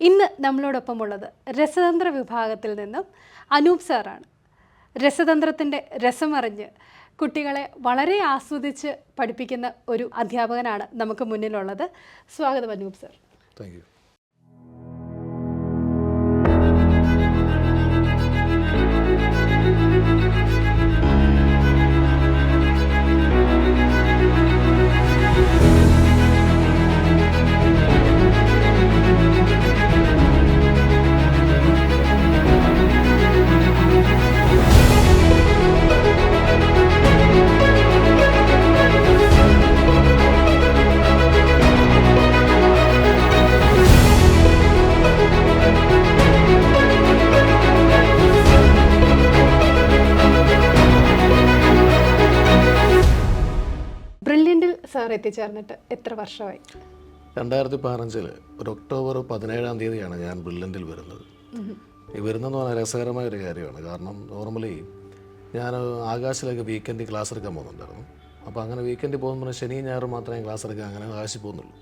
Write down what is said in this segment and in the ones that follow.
ഇന്ന് നമ്മളോടൊപ്പമുള്ളത് രസതന്ത്ര വിഭാഗത്തിൽ നിന്നും അനൂപ് സാറാണ്. രസതന്ത്രത്തിൻ്റെ രസമറിഞ്ഞ് കുട്ടികളെ വളരെ ആസ്വദിച്ച് പഠിപ്പിക്കുന്ന ഒരു അധ്യാപകനാണ് നമുക്ക് മുന്നിലുള്ളത്. സ്വാഗതം അനൂപ് സാർ. Thank you. ബ്രില്യൻറ്റിൽ സാർ എത്തിച്ചേർന്നിട്ട് എത്ര വർഷമായി? 2015 ഒരു ഒക്ടോബർ 17 ഞാൻ ബ്രില്യൻറ്റിൽ വരുന്നത്. ഈ വരുന്നതെന്ന് പറഞ്ഞാൽ രസകരമായ ഒരു കാര്യമാണ്. കാരണം നോർമലി ഞാൻ ആകാശിലേക്ക് വീക്കെൻഡിൽ ക്ലാസ് എടുക്കാൻ പോകുന്നുണ്ടായിരുന്നു. അപ്പോൾ അങ്ങനെ വീക്കെൻഡിൽ പോകുമ്പോൾ ശനി ഞായർ മാത്രമേ ക്ലാസ് എടുക്കാൻ അങ്ങനെ ആകാശിൽ പോകുന്നുള്ളൂ.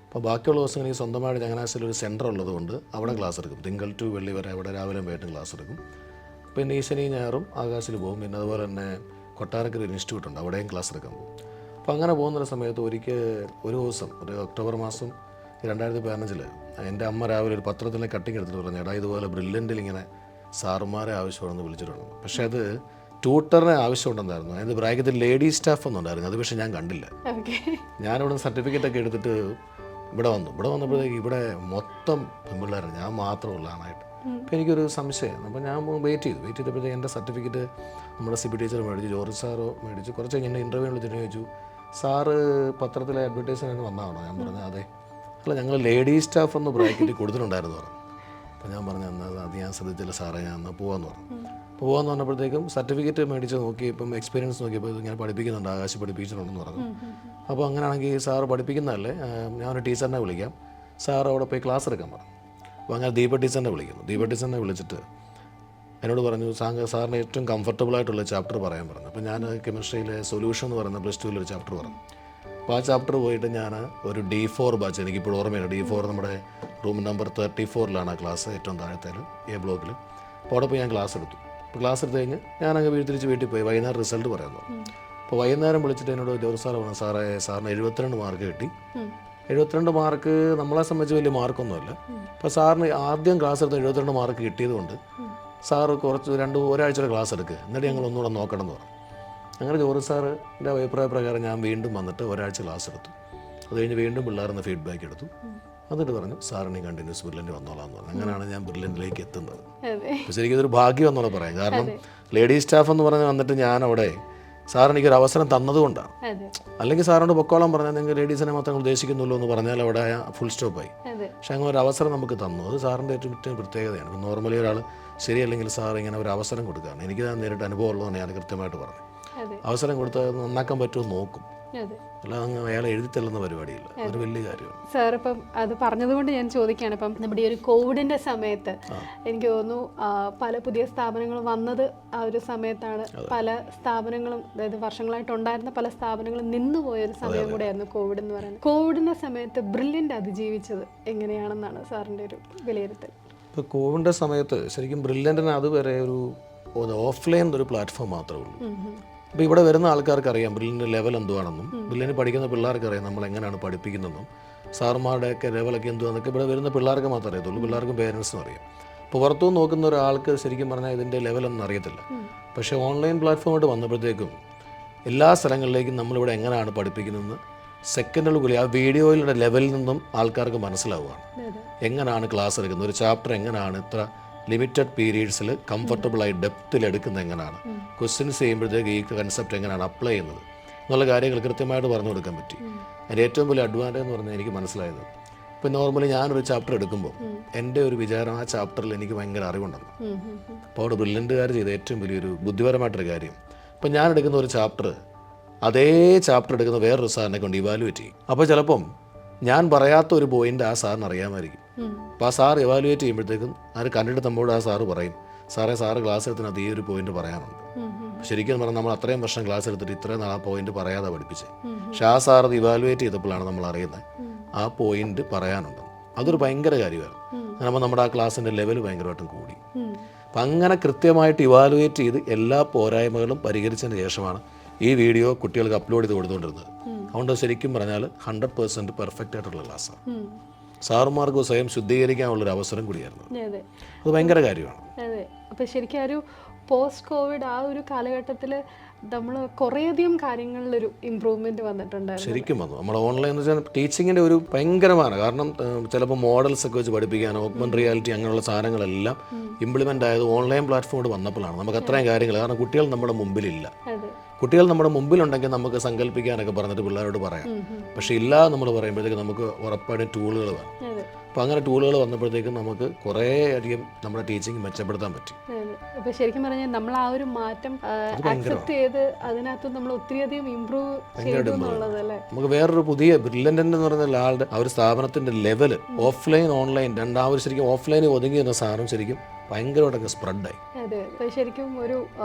അപ്പോൾ ബാക്കിയുള്ള ദിവസങ്ങൾ ഈ സ്വന്തമായിട്ട് ചങ്ങനാശ്ശേരിയിൽ ഒരു സെൻറ്റർ ഉള്ളതുകൊണ്ട് അവിടെ ക്ലാസ് എടുക്കും. തിങ്കൾ ടു വെള്ളി വരെ അവിടെ രാവിലെ വൈകിട്ടും ക്ലാസ് എടുക്കും. പിന്നെ ഈ ശനി ഞായറും ആകാശിൽ പോകും. പിന്നെ അതുപോലെ തന്നെ കൊട്ടാരക്കര ഒരു ഇൻസ്റ്റിറ്റ്യൂട്ട് ഉണ്ട്, അവിടെയും ക്ലാസ് എടുക്കാൻ പോകും. അപ്പോൾ അങ്ങനെ പോകുന്ന സമയത്ത് ഒരു ദിവസം ഒരു ഒക്ടോബർ മാസം 2015 എൻ്റെ അമ്മ രാവിലെ ഒരു പത്രത്തിലെ കട്ടിങ് എടുത്തിട്ട് പറഞ്ഞു, എടാ ഇതുപോലെ ബ്രില്യൻറ്റിൽ ഇങ്ങനെ സാറുമാരെ ആവശ്യമാണെന്ന് വിളിച്ചിട്ടുണ്ട്. പക്ഷേ അത് ട്യൂട്ടറിനെ ആവശ്യമുണ്ടെന്നായിരുന്നു. അതിൻ്റെ ബ്രാക്കറ്റിൽ ലേഡി സ്റ്റാഫ് ഒന്നുണ്ടായിരുന്നു. അത് പക്ഷേ ഞാൻ കണ്ടില്ല. ഞാനിവിടെ സർട്ടിഫിക്കറ്റൊക്കെ എടുത്തിട്ട് ഇവിടെ വന്നപ്പോഴത്തേക്ക് ഇവിടെ മൊത്തം പെൺപിള്ളേരാണ്, ഞാൻ മാത്രമുള്ള ആണായിട്ട്. അപ്പോൾ എനിക്കൊരു സംശയം. അപ്പോൾ ഞാൻ വെയിറ്റ് ചെയ്തപ്പോഴത്തേക്ക് എൻ്റെ സർട്ടിഫിക്കറ്റ് നമ്മുടെ CP ടീച്ചർ മേടിച്ചു, ജോർജ് സാറോ മേടിച്ചു. കുറച്ച് കഴിഞ്ഞ് ഇൻ്റർവ്യൂ വിളിച്ചിട്ട് ചോദിച്ചു, സാറ് പത്രത്തിലെ അഡ്വർടൈസ്മെൻറ്റിന് വന്നതാണോ? ഞാൻ പറഞ്ഞു അതെ. അല്ല, ഞങ്ങൾ ലേഡി സ്റ്റാഫ് ഒന്ന് ബ്രാക്കറ്റ് കൊടുത്തിട്ടുണ്ടായിരുന്നു പറഞ്ഞു. അപ്പോൾ ഞാൻ പറഞ്ഞു എന്നാൽ അത് ഞാൻ ശ്രദ്ധിച്ചില്ല സാറേ, ഞാൻ എന്നാൽ പോകാമെന്ന് പറഞ്ഞു. അപ്പോൾ പോകാമെന്ന് പറഞ്ഞപ്പോഴത്തേക്കും സർട്ടിഫിക്കറ്റ് മേടിച്ച് നോക്കി, ഇപ്പം എക്സ്പീരിയൻസ് നോക്കിയപ്പോൾ ഇങ്ങനെ പഠിപ്പിക്കുന്നുണ്ട്, ആകാശ് പഠിപ്പിച്ചിട്ടുണ്ടെന്ന് പറഞ്ഞു. അപ്പോൾ അങ്ങനെയാണെങ്കിൽ സാറ് പഠിപ്പിക്കുന്നതല്ലേ, ഞാനൊരു ടീച്ചറിനെ വിളിക്കാം, സാർ അവിടെ പോയി ക്ലാസ് എടുക്കാൻ പറഞ്ഞു. അപ്പോൾ അങ്ങനെ ദീപ ടീച്ചറിനെ വിളിക്കുന്നു. ദീപ ടീച്ചറിനെ വിളിച്ചിട്ട് എന്നോട് പറഞ്ഞു, സാറിന് ഏറ്റവും കംഫർട്ടബിൾ ആയിട്ടുള്ള ചാപ്റ്റർ പറയാൻ പറഞ്ഞു. അപ്പോൾ ഞാൻ കെമിസ്ട്രിയിലെ സൊല്യൂഷൻ എന്ന് പറയുന്ന +2 ഒരു ചാപ്റ്റർ പറഞ്ഞു. അപ്പോൾ ആ ചാപ്റ്റർ പോയിട്ട് ഞാൻ ഒരു D4 ബാച്ച്, എനിക്കിപ്പോൾ ഓർമ്മയില്ല, D4 നമ്മുടെ റൂം നമ്പർ 34 ആ ക്ലാസ്, ഏറ്റവും താഴത്തേൽ A ബ്ലോക്കിൽ. അപ്പോൾ അവിടെ പോയി ഞാൻ ക്ലാസ് എടുത്തു. അപ്പോൾ ക്ലാസ് എടുത്ത് കഴിഞ്ഞ് ഞാനങ്ങ് തിരിച്ച് വീട്ടിൽ പോയി. വൈകുന്നേരം റിസൾട്ട് പറയാൻ പറഞ്ഞു. അപ്പോൾ വൈകുന്നേരം വിളിച്ചിട്ട് എന്നോട് ജോർജ് സാർ പറഞ്ഞു, സാറിന് 72 മാർക്ക് കിട്ടി. 72 മാർക്ക് നമ്മളെ സംബന്ധിച്ച് വലിയ മാർക്കൊന്നുമല്ല. അപ്പോൾ സാറിന് ആദ്യം ക്ലാസ് എടുത്ത് 72 മാർക്ക് കിട്ടിയതുകൊണ്ട് സാറ് ഒരാഴ്ചയുടെ ക്ലാസ് എടുക്കുക, എന്നിട്ട് ഞങ്ങൾ ഒന്നുകൂടെ നോക്കണം എന്ന് പറഞ്ഞു. അങ്ങനെ ജോർജ് സാറിൻ്റെ അഭിപ്രായ പ്രകാരം ഞാൻ വീണ്ടും വന്നിട്ട് ഒരാഴ്ച ക്ലാസ് എടുത്തു. അത് കഴിഞ്ഞ് വീണ്ടും പിള്ളേർന്ന് ഫീഡ്ബാക്ക് എടുത്തു. എന്നിട്ട് പറഞ്ഞു സാറിന് കണ്ടിന്യൂസ് ബ്രില്യൻറ്റ് വന്നോളാം എന്ന് പറഞ്ഞു. അങ്ങനെയാണ് ഞാൻ ബ്രില്യൻറ്റിലേക്ക് എത്തുന്നത്. അപ്പോൾ ശരിക്കും ഇതൊരു ഭാഗ്യം എന്നുള്ളത് പറയാം. കാരണം ലേഡി സ്റ്റാഫ് എന്ന് പറഞ്ഞ് വന്നിട്ട് ഞാനവിടെ സാർ എനിക്കൊരു അവസരം തന്നതുകൊണ്ടാണ്. അല്ലെങ്കിൽ സാറിനോട് പൊക്കോളം പറഞ്ഞാൽ നിങ്ങൾ ലേഡീസിനെ മാത്രം ഉദ്ദേശിക്കുന്നുള്ളൂ എന്ന് പറഞ്ഞാൽ അവിടെ ഫുൾ സ്റ്റോപ്പായി. പക്ഷെ അങ്ങനെ ഒരു അവസരം നമുക്ക് തന്നു. അത് സാറിൻ്റെ ഏറ്റവും പ്രത്യേകതയാണ്. ഇപ്പം നോർമലി ഒരാൾ ശരിയല്ലെങ്കിൽ സാർ ഇങ്ങനെ ഒരു അവസരം കൊടുക്കുകയാണ്. എനിക്ക് നേരിട്ട് അനുഭവം ഉള്ളതെന്ന് ഞാൻ കൃത്യമായിട്ട് പറഞ്ഞു. അവസരം കൊടുത്താൽ നന്നാക്കാൻ പറ്റുമോ നോക്കും, അല്ലാതെ അയാളെ എഴുതി തള്ളുന്ന പരിപാടിയില്ല. അതൊരു വലിയ കാര്യമാണ്. സാർ ഇപ്പം അത് പറഞ്ഞതുകൊണ്ട് ഞാൻ ചോദിക്കുകയാണ്, ഇപ്പം നമ്മുടെ ഈ ഒരു കോവിഡിൻ്റെ സമയത്ത് എനിക്ക് തോന്നുന്നു പല പുതിയ സ്ഥാപനങ്ങൾ വന്നത് ആ ഒരു സമയത്താണ്. പല സ്ഥാപനങ്ങളും, അതായത് വർഷങ്ങളായിട്ടുണ്ടായിരുന്ന പല സ്ഥാപനങ്ങളും നിന്നുപോയൊരു സമയം കൂടെയായിരുന്നു കോവിഡ് എന്ന് പറയുന്നത്. കോവിഡിൻ്റെ സമയത്ത് ബ്രില്യൻറ്റ് അതിജീവിച്ചത് എങ്ങനെയാണെന്നാണ് സാറിൻ്റെ ഒരു വിലയിരുത്തൽ? ഇപ്പോൾ കോവിഡിൻ്റെ സമയത്ത് ശരിക്കും ബ്രില്യൻറ്റിന് അതുവരെ ഒരു ഓഫ്ലൈൻ ഒരു പ്ലാറ്റ്ഫോം മാത്രമേ ഉള്ളൂ. അപ്പോൾ ഇവിടെ വരുന്ന ആൾക്കാർക്ക് അറിയാം ബ്രില്യൻറ്റ് ലെവൽ എന്തുവാണെന്നും, ബ്രില്യൻറ്റ് പഠിക്കുന്ന പിള്ളേർക്ക് അറിയാം നമ്മൾ എങ്ങനെയാണ് പഠിപ്പിക്കുന്നതെന്നും, സാറുമാരുടെയൊക്കെ ലെവലൊക്കെ എന്തുവാന്നൊക്കെ ഇവിടെ വരുന്ന പിള്ളേർക്ക് മാത്രമേ അറിയത്തുള്ളൂ. പിള്ളേർക്കും പേരൻസിനും അറിയാം. അപ്പോൾ പുറത്തുനിന്ന് നോക്കുന്ന ഒരാൾക്ക് ശരിക്കും പറഞ്ഞാൽ ഇതിൻ്റെ ലെവലൊന്നും അറിയത്തില്ല. പക്ഷേ ഓൺലൈൻ പ്ലാറ്റ്ഫോമായിട്ട് വന്നപ്പോഴത്തേക്കും എല്ലാ സ്ഥലങ്ങളിലേക്കും നമ്മളിവിടെ എങ്ങനെയാണ് പഠിപ്പിക്കുന്നതെന്ന് സെക്കൻഡുകൾക്കുള്ളിൽ ആ വീഡിയോയിലുള്ള ലെവലിൽ നിന്നും ആൾക്കാർക്ക് മനസ്സിലാവുകയാണ്. എങ്ങനെയാണ് ക്ലാസ് എടുക്കുന്നത്, ഒരു ചാപ്റ്റർ എങ്ങനെയാണ് ഇത്ര ലിമിറ്റഡ് പീരീഡ്സിൽ കംഫർട്ടബിളായി ഡെപ്തിൽ എടുക്കുന്നത്, എങ്ങനെയാണ് ക്വസ്റ്റ്യൻസ് ചെയ്യുമ്പോഴത്തേക്ക് ഈ കൺസെപ്റ്റ് എങ്ങനെയാണ് അപ്ലൈ ചെയ്യുന്നത് എന്നുള്ള കാര്യങ്ങൾ കൃത്യമായിട്ട് പറഞ്ഞു കൊടുക്കാൻ പറ്റി. അതിൻ്റെ ഏറ്റവും വലിയ അഡ്വാൻറ്റേജ് എന്ന് പറഞ്ഞാൽ എനിക്ക് മനസ്സിലായത്, ഇപ്പോൾ നോർമലി ഞാനൊരു ചാപ്റ്റർ എടുക്കുമ്പോൾ എൻ്റെ ഒരു വിചാരം ആ ചാപ്റ്ററിൽ എനിക്ക് ഭയങ്കര അറിവുണ്ടെന്ന്. അപ്പോൾ അവിടെ ബ്രില്യൻറ്റുകാർ ചെയ്ത ഏറ്റവും വലിയൊരു ബുദ്ധിപരമായിട്ടൊരു കാര്യം, ഇപ്പം ഞാൻ എടുക്കുന്ന ഒരു ചാപ്റ്റർ അതേ ചാപ്റ്റർ എടുക്കുന്ന വേറൊരു സാറിനെ കൊണ്ട് ഇവാലുവേറ്റ് ചെയ്യും. അപ്പോൾ ചിലപ്പം ഞാൻ പറയാത്ത ഒരു പോയിന്റ് ആ സാറിന് അറിയാമായിരിക്കും. അപ്പോൾ ആ സാർ ഇവാലുവേറ്റ് ചെയ്യുമ്പോഴത്തേക്കും അത് കണ്ടിട്ട് നമ്മളോട് ആ സാറ് പറയും, സാറ് ക്ലാസ് എടുത്തിനകത്ത് ഈ ഒരു പോയിന്റ് പറയാനുണ്ട്. ശരിക്കും പറഞ്ഞാൽ നമ്മൾ അത്രയും വർഷം ക്ലാസ് എടുത്തിട്ട് ഇത്രയും നാൾ ആ പോയിന്റ് പറയാതെ പഠിപ്പിച്ചത്. പക്ഷെ ആ സാർ അത് ഇവാലുവേറ്റ് ചെയ്തപ്പോഴാണ് നമ്മൾ അറിയുന്നത് ആ പോയിന്റ് പറയാനുണ്ട്. അതൊരു ഭയങ്കര കാര്യമാണ്. അങ്ങനെ നമ്മുടെ ആ ക്ലാസ്സിൻ്റെ ലെവൽ ഭയങ്കരമായിട്ടും കൂടി. അപ്പം അങ്ങനെ കൃത്യമായിട്ട് ഇവാലുവേറ്റ് ചെയ്ത് എല്ലാ പോരായ്മകളും പരിഹരിച്ചതിന് ശേഷമാണ് ഈ വീഡിയോ കുട്ടികൾക്ക് അപ്ലോഡ് ചെയ്ത് കൊടുത്തുകൊണ്ടിരുന്നത്. അതുകൊണ്ട് ശരിക്കും പറഞ്ഞാൽ 100% പെർഫെക്റ്റ് ആയിട്ടുള്ള ക്ലാസ്സാണ്. സാറുമാർക്ക് സ്വയം ശുദ്ധീകരിക്കാനുള്ളൊരു അവസരം കൂടിയായിരുന്നു. അത് ഭയങ്കര കാര്യമാണ്. അതെ. അപ്പോൾ ശരിക്കും ഒരു പോസ്റ്റ് കോവിഡ് ആ ഒരു കാലഘട്ടത്തിൽ നമ്മൾ കുറേയധികം കാര്യങ്ങളിലൊരു ഇമ്പ്രൂവ്മെന്റ് വന്നിട്ടുണ്ടായിരുന്നു. ശരിക്കും വന്നു. നമ്മൾ ഓൺലൈൻ എന്ന് വെച്ചാൽ ടീച്ചിങ്ങിൻ്റെ ഒരു ഭയങ്കരമാണ്. കാരണം ചിലപ്പോൾ മോഡൽസ് ഒക്കെ വെച്ച് പഠിപ്പിക്കാൻ ഓഗ്മെന്റ് റിയാലിറ്റി അങ്ങനെയുള്ള സാധനങ്ങളെല്ലാം ഇംപ്ലിമെൻ്റ് ആയത് ഓൺലൈൻ പ്ലാറ്റ്ഫോം വന്നപ്പോഴാണ്. നമുക്ക് അത്രയും കാര്യങ്ങൾ, കാരണം കുട്ടികൾ നമ്മുടെ മുമ്പിലില്ല. കുട്ടികൾ നമ്മുടെ മുമ്പിലുണ്ടെങ്കിൽ നമുക്ക് സങ്കല്പിക്കാനൊക്കെ പറഞ്ഞിട്ട് പിള്ളേരോട് പറയാം. പക്ഷേ ഇല്ല നമ്മൾ പറയുമ്പോഴത്തേക്ക് നമുക്ക് ഉറപ്പായിട്ടും ടൂളുകൾ വേണം. അപ്പോൾ അങ്ങനെ ടൂളുകൾ വന്നപ്പോഴത്തേക്കും നമുക്ക് കുറേ അധികം നമ്മുടെ ടീച്ചിങ് മെച്ചപ്പെടുത്താൻ പറ്റി. അപ്പോൾ ശരിക്കും പറഞ്ഞാൽ നമ്മൾ ആ ഒരു മാറ്റം അക്സെപ്റ്റ് ചെയ്ത് അതിനകത്ത് നമ്മൾ ഒത്തിരിയധികം ഇമ്പ്രൂവ് ചെയ്തു എന്നുള്ളത് അല്ലേ. നമുക്ക് വേറൊരു പുതിയ ബ്രില്യൻ്റ് എന്ന് പറയുന്ന ആളുടെ ആ ഒരു സ്ഥാപനത്തിൻ്റെ ലെവല് ഓഫ്ലൈൻ ഓൺലൈൻ രണ്ടാമത് ശരിക്കും ഓഫ്ലൈനിൽ ഒതുങ്ങി എന്ന സാധനം ശരിക്കും ഭയങ്കരമായിട്ടൊക്കെ സ്പ്രെഡായി. അതെ, ശരിക്കും ഒരു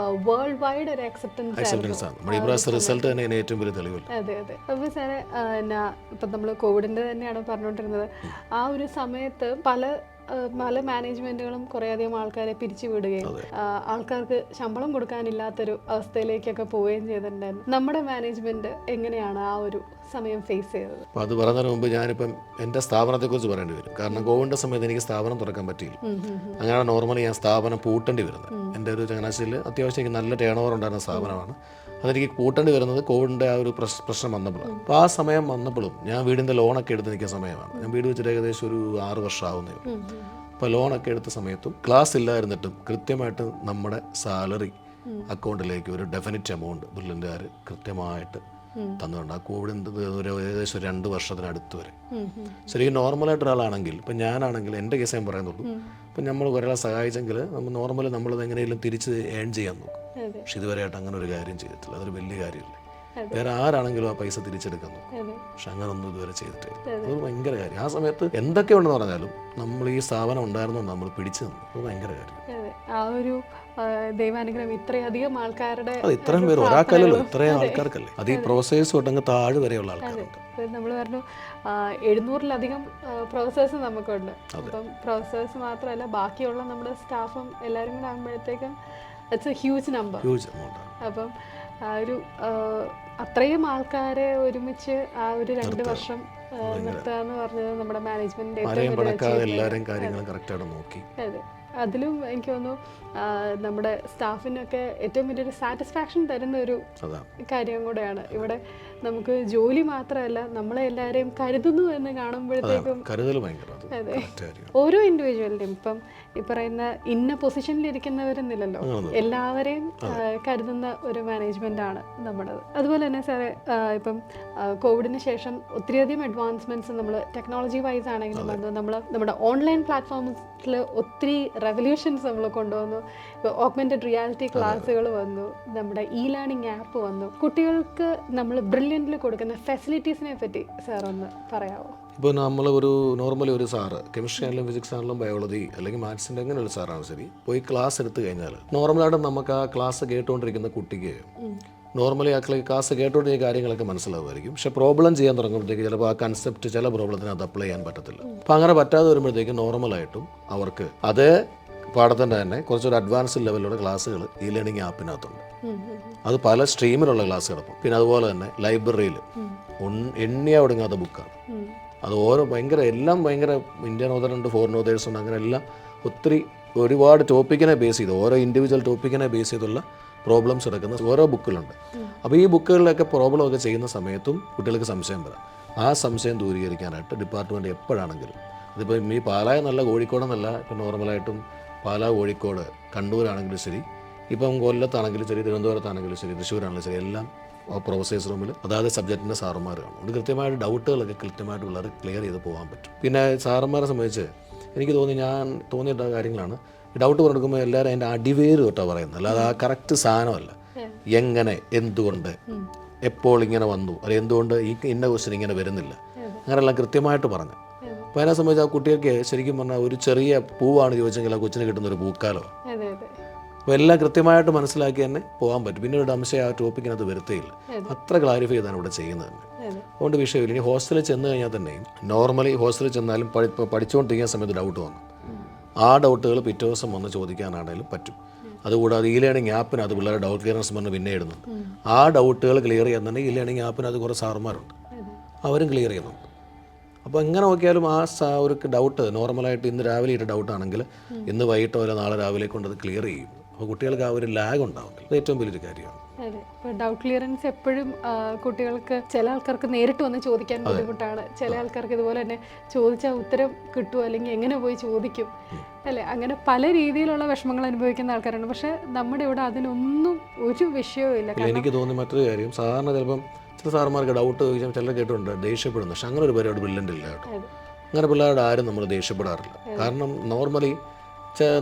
വേൾഡ് വൈഡ് ഒരു അക്സെപ്റ്റൻസ് ആണ്. നമ്മുടെ ഈ റിസൾട്ട് തന്നെ ഏറ്റവും വലിയ തെളിവില്ല. അതെ. അപ്പോൾ സാറേ, ഇപ്പം നമ്മൾ കോവിഡിൻ്റെ തന്നെയാണ് പറഞ്ഞുകൊണ്ടിരുന്നത്. ആ ഒരു സമയത്ത് പല മാനേജ്മെന്റുകളും കുറേയധികം ആൾക്കാരെ പിരിച്ചുവിടുകയും ആൾക്കാർക്ക് ശമ്പളം കൊടുക്കാനില്ലാത്തൊരു അവസ്ഥയിലേക്കൊക്കെ പോവുകയും ചെയ്തിട്ടുണ്ടായിരുന്നു. നമ്മുടെ മാനേജ്മെന്റ് എങ്ങനെയാണ് ആ ഒരു സമയം ഫേസ് ചെയ്തത്? അപ്പോൾ അത് പറയുന്നതിന് മുമ്പ് ഞാനിപ്പം എൻ്റെ സ്ഥാപനത്തെക്കുറിച്ച് പറയേണ്ടി വരും. കാരണം കോവിഡിൻ്റെ സമയത്ത് എനിക്ക് സ്ഥാപനം തുറക്കാൻ പറ്റിയില്ല. അങ്ങനെയാണ് നോർമലി ഞാൻ സ്ഥാപനം പൂട്ടേണ്ടി വരുന്നത്. എൻ്റെ ഒരു ചങ്ങനാശ്ശേരിയിൽ അത്യാവശ്യം എനിക്ക് നല്ല ടേൺ ഓവർ ഉണ്ടായിരുന്ന സ്ഥാപനമാണ്. അതെനിക്ക് പൂട്ടേണ്ടി വരുന്നത് കോവിഡിൻ്റെ ആ ഒരു പ്രശ്നം വന്നപ്പോഴാണ്. അപ്പോൾ ആ സമയം വന്നപ്പോഴും ഞാൻ വീടിൻ്റെ ലോണൊക്കെ എടുത്ത് നിൽക്കുന്ന സമയമാണ്. ഞാൻ വീട് വെച്ചിട്ട് ഏകദേശം ഒരു 6 വർഷം ആവുന്നേ. അപ്പോൾ ലോണൊക്കെ എടുത്ത സമയത്തും ക്ലാസ് ഇല്ലായിരുന്നിട്ടും കൃത്യമായിട്ട് നമ്മുടെ സാലറി അക്കൗണ്ടിലേക്ക് ഒരു ഡെഫിനിറ്റ് എമൗണ്ട് ബ്രില്യൻ്റുകാർ കൃത്യമായിട്ട് തന്നിട്ടുണ്ട്. ആ കോവിഡിൻ്റെ ഏകദേശം 2 വർഷത്തിനടുത്ത് വരെ. ശരിക്കും നോർമലായിട്ട് ഒരാളാണെങ്കിൽ, ഇപ്പം ഞാനാണെങ്കിൽ എൻ്റെ കേസ് ഞാൻ പറയുന്നുള്ളൂ, ഇപ്പം നമ്മൾ ഒരാളെ സഹായിച്ചെങ്കിൽ നമ്മൾ നോർമലി നമ്മളത് എങ്ങനെയെങ്കിലും തിരിച്ച് ഏൺ ചെയ്യാൻ നോക്കും. പക്ഷെ ഇതുവരെയായിട്ട് അങ്ങനെ ഒരു കാര്യം ചെയ്തിട്ടില്ല. അതൊരു വലിയ കാര്യമില്ല. വേറെ ആരാണെങ്കിലും ആ പൈസ തിരിച്ചെടുക്കാൻ നോക്കും. പക്ഷെ അങ്ങനൊന്നും ഇതുവരെ ചെയ്തിട്ടില്ല. അതൊരു ഭയങ്കര കാര്യം. ആ സമയത്ത് എന്തൊക്കെ ഉണ്ടെന്ന് പറഞ്ഞാലും നമ്മൾ ഈ സ്ഥാപനം ഉണ്ടായിരുന്നു നമ്മൾ പിടിച്ചു തന്നു. അത് ഭയങ്കര കാര്യം. ആ ഒരു ദൈവാനുഗ്രഹം ഇത്രയധികം ആൾക്കാരുടെ, ഇത്രയും പേര് ഒരാൾക്കല്ലല്ലോ, ഇത്രയും ആൾക്കാർക്കല്ലേ. അത് ഈ പ്രോസസ് തൊട്ടങ്ങ് താഴെ വരെയുള്ള ആൾക്കാരുണ്ട്. നമ്മൾ പറഞ്ഞു 700-ലധികം പ്രൊഫസേഴ്സ് നമുക്കുണ്ട്. അപ്പം പ്രൊഫസേഴ്സ് മാത്രമല്ല, ബാക്കിയുള്ള നമ്മുടെ സ്റ്റാഫും എല്ലാവരും കൂടെ ആകുമ്പോഴത്തേക്കും ഇറ്റ്സ് എ ഹ്യൂജ് നമ്പർ. അപ്പം ആ ഒരു അത്രയും ആൾക്കാരെ ഒരുമിച്ച് ആ ഒരു 2 വർഷം നിർത്തുക എന്ന് പറഞ്ഞത് നമ്മുടെ മാനേജ്മെന്റിന്റെ അതെ. അതിലും എനിക്ക് തോന്നുന്നു നമ്മുടെ സ്റ്റാഫിനൊക്കെ ഏറ്റവും വലിയൊരു സാറ്റിസ്ഫാക്ഷൻ തരുന്ന ഒരു കാര്യം കൂടെയാണ്. ഇവിടെ നമുക്ക് ജോലി മാത്രമല്ല, നമ്മളെ എല്ലാവരെയും കരുതുന്നു എന്ന് കാണുമ്പോഴത്തേക്കും അതെ, ഓരോ ഇൻഡിവിജ്വലിൻ്റെയും ഇപ്പം ഈ പറയുന്ന ഇന്ന പൊസിഷനിലിരിക്കുന്നവരെന്നില്ലല്ലോ, എല്ലാവരെയും കരുതുന്ന ഒരു മാനേജ്മെന്റ് ആണ് നമ്മുടേത്. അതുപോലെ തന്നെ സാറേ, ഇപ്പം കോവിഡിന് ശേഷം ഒത്തിരിയധികം അഡ്വാൻസ്മെന്റ്സ് നമ്മൾ ടെക്നോളജി വൈസ് ആണെങ്കിലും വന്നു. നമ്മൾ നമ്മുടെ ഓൺലൈൻ പ്ലാറ്റ്ഫോംസിൽ ഒത്തിരി റെവല്യൂഷൻസ് നമ്മൾ കൊണ്ടുവന്നു. ഇപ്പോൾ ഓഗ്മെന്റഡ് റിയാലിറ്റി ക്ലാസ്സുകൾ വന്നു, നമ്മുടെ ലേണിംഗ് ആപ്പ് വന്നു. കുട്ടികൾക്ക് നമ്മൾ ബ്രില്യൻ്റിൽ കൊടുക്കുന്ന ഫെസിലിറ്റീസിനെ പറ്റി സാർ ഒന്ന് പറയാമോ? ഇപ്പോൾ നമ്മൾ ഒരു നോർമലി ഒരു സാറ് കെമിസ്ട്രി ആണെങ്കിലും ഫിസിക്സ് ആണെങ്കിലും ബയോളജി അല്ലെങ്കിൽ മാത്സിൻ്റെ അങ്ങനെ ഒരു സാറാണ് ശരി, പോയി ക്ലാസ് എടുത്തു കഴിഞ്ഞാൽ നോർമലായിട്ട് നമുക്ക് ആ ക്ലാസ് കേട്ടുകൊണ്ടിരിക്കുന്ന കുട്ടിക്ക് നോർമലി ആ ക്ലാസ് കേട്ടുകൊണ്ടിരിക്കുന്ന കാര്യങ്ങളൊക്കെ മനസ്സിലാവുമായിരിക്കും. പക്ഷേ പ്രോബ്ലം ചെയ്യാൻ തുടങ്ങുമ്പോഴത്തേക്ക് ചിലപ്പോൾ ആ കൺസെപ്റ്റ് ചില പ്രോബ്ലത്തിന് അത് അപ്ലൈ ചെയ്യാൻ പറ്റത്തില്ല. അപ്പോൾ അങ്ങനെ പറ്റാതെ വരുമ്പോഴത്തേക്കും നോർമലായിട്ടും അവർക്ക് അതേ പാഠത്തിൻ്റെ തന്നെ കുറച്ചൊരു അഡ്വാൻസ്ഡ് ലെവലിലുള്ള ക്ലാസ്സുകൾ ഈ ലേണിംഗ് ആപ്പിനകത്തുണ്ട്. അത് പല സ്ട്രീമിലുള്ള ക്ലാസ് കിടക്കും. പിന്നെ അതുപോലെ തന്നെ ലൈബ്രറിയിൽ എണ്ണിയാ ഒടുങ്ങാത്ത ബുക്കാണ്. അത് ഓരോ എല്ലാം ഭയങ്കര ഇന്ത്യൻ ഓതറുണ്ട്, ഫോറിൻ ഓതേഴ്സ് ഉണ്ട്, അങ്ങനെ എല്ലാം ഒത്തിരി ഒരുപാട് ടോപ്പിക്കിനെ ബേസ് ചെയ്ത് ഓരോ ഇൻഡിവിജ്വൽ ടോപ്പിക്കിനെ ബേസ് ചെയ്തുള്ള പ്രോബ്ലംസ് എടുക്കുന്ന ഓരോ ബുക്കിലുണ്ട്. അപ്പോൾ ഈ ബുക്കുകളിലൊക്കെ പ്രോബ്ലം ഒക്കെ ചെയ്യുന്ന സമയത്തും കുട്ടികൾക്ക് സംശയം വരാം. ആ സംശയം ദൂരീകരിക്കാനായിട്ട് ഡിപ്പാർട്ട്മെൻറ്റ് എപ്പോഴാണെങ്കിലും, അതിപ്പോൾ ഈ പാലായെന്നല്ല കോഴിക്കോടെന്നല്ല, ഇപ്പം നോർമലായിട്ടും പാലാ, കോഴിക്കോട്, കണ്ണൂരാണെങ്കിലും ശരി, ഇപ്പം കൊല്ലത്താണെങ്കിലും ശരി, തിരുവനന്തപുരത്താണെങ്കിലും ശരി, തൃശ്ശൂരാണെങ്കിലും ശരി, എല്ലാം പ്രൊഫസേഴ്സ് റൂമിൽ അതായത് സബ്ജക്റ്റിൻ്റെ സാറുമാർ കാണും. അതുകൊണ്ട് കൃത്യമായിട്ട് ഡൗട്ടുകളൊക്കെ കൃത്യമായിട്ട് വളരെ ക്ലിയർ ചെയ്ത് പോകാൻ പറ്റും. പിന്നെ സാറന്മാരെ സംബന്ധിച്ച് എനിക്ക് തോന്നിയിട്ട കാര്യങ്ങളാണ്, ഡൗട്ട് കൊടുക്കുമ്പോൾ എല്ലാവരും അതിൻ്റെ അടിവേര് തൊട്ടാണ് പറയുന്നത്, അല്ലാതെ ആ കറക്റ്റ് സാധനമല്ല. എങ്ങനെ, എന്തുകൊണ്ട്, എപ്പോൾ ഇങ്ങനെ വന്നു, അത് എന്തുകൊണ്ട് ഈ ഇന്ന ക്വസ്റ്റ്യൻ ഇങ്ങനെ വരുന്നില്ല, അങ്ങനെയെല്ലാം കൃത്യമായിട്ട് പറഞ്ഞു. അപ്പോൾ അതിനെ സംബന്ധിച്ച് ആ കുട്ടികൾക്ക് ശരിക്കും പറഞ്ഞാൽ ഒരു ചെറിയ പൂവാണ് ചോദിച്ചെങ്കിൽ ആ കൊച്ചിന് കിട്ടുന്നൊരു പൂക്കാലോ. അപ്പോൾ എല്ലാം കൃത്യമായിട്ട് മനസ്സിലാക്കി തന്നെ പോകാൻ പറ്റും. പിന്നെ ഒരു അംശം ആ ടോപ്പിക്കിനകത്ത് വരുത്തേയില്ല. അത്ര ക്ലാരിഫൈ ചെയ്താണ് ഇവിടെ ചെയ്യുന്നത് തന്നെ. അതുകൊണ്ട് വിഷയമില്ല. ഇനി ഹോസ്റ്റലിൽ ചെന്ന് കഴിഞ്ഞാൽ തന്നെയും നോർമലി ഹോസ്റ്റലിൽ ചെന്നാലും പഠിച്ചുകൊണ്ടിരിക്കുന്ന സമയത്ത് ഡൗട്ട് വന്നു ആ ഡൗട്ടുകൾ പിറ്റേ ദിവസം വന്ന് ചോദിക്കാനാണെങ്കിലും പറ്റും. അതുകൂടാതെ ഈ ലേണിംഗ് ആപ്പിന് അത് പിള്ളേരുടെ ഡൗട്ട് ക്ലിയറൻസ് പറഞ്ഞ് പിന്നെ ഇടുന്നുണ്ട്. ആ ഡൗട്ടുകൾ ക്ലിയർ ചെയ്യുന്നുണ്ടെങ്കിൽ ഈ ലേണിംഗ് ആപ്പിന് അത് കുറേ സാറുമാരുണ്ട്, അവരും ക്ലിയർ ചെയ്യുന്നുണ്ട്. അപ്പോൾ എങ്ങനെ നോക്കിയാലും ആ ഒരു ഡൗട്ട് നോർമലായിട്ട് ഇന്ന് രാവിലെ ഇട്ട ഡൗട്ടാണെങ്കിൽ ഇന്ന് വൈകിട്ടോ അല്ല നാളെ രാവിലെ കൊണ്ട് അത് ക്ലിയർ ചെയ്യും. അപ്പോൾ കുട്ടികൾക്ക് ആ ഒരു ലാഗ് ഉണ്ടാവില്ല. അത് ഏറ്റവും വലിയൊരു കാര്യമാണ്. അതെ, ഇപ്പോൾ ഡൗട്ട് ക്ലിയറൻസ് എപ്പോഴും കുട്ടികൾക്ക് ചില ആൾക്കാർക്ക് നേരിട്ട് വന്ന് ചോദിക്കാൻ ബുദ്ധിമുട്ടാണ്. ചില ആൾക്കാർക്ക് ഇതുപോലെ തന്നെ ചോദിച്ചാൽ ഉത്തരം കിട്ടുമോ അല്ലെങ്കിൽ എങ്ങനെ പോയി ചോദിക്കും അല്ലേ, അങ്ങനെ പല രീതിയിലുള്ള വിഷമങ്ങൾ അനുഭവിക്കുന്ന ആൾക്കാരാണ്. പക്ഷേ നമ്മുടെ ഇവിടെ അതിനൊന്നും ഒരു വിഷയവും ഇല്ല. എനിക്ക് തോന്നി മറ്റൊരു കാര്യം, സാധാരണ ചിലപ്പം ചില സാറുമാർക്ക് ഡൗട്ട് ചോദിച്ചാൽ ചില കേട്ടിട്ടുണ്ട് ദേഷ്യപ്പെടുന്നു. പക്ഷെ അങ്ങനെ ഒരു പരിപാടി ബ്രില്യൻ്റ് ഇല്ല കേട്ടോ. അങ്ങനെ പിള്ളേരുടെ ആരും നമ്മൾ ദേഷ്യപ്പെടാറില്ല. കാരണം നോർമലി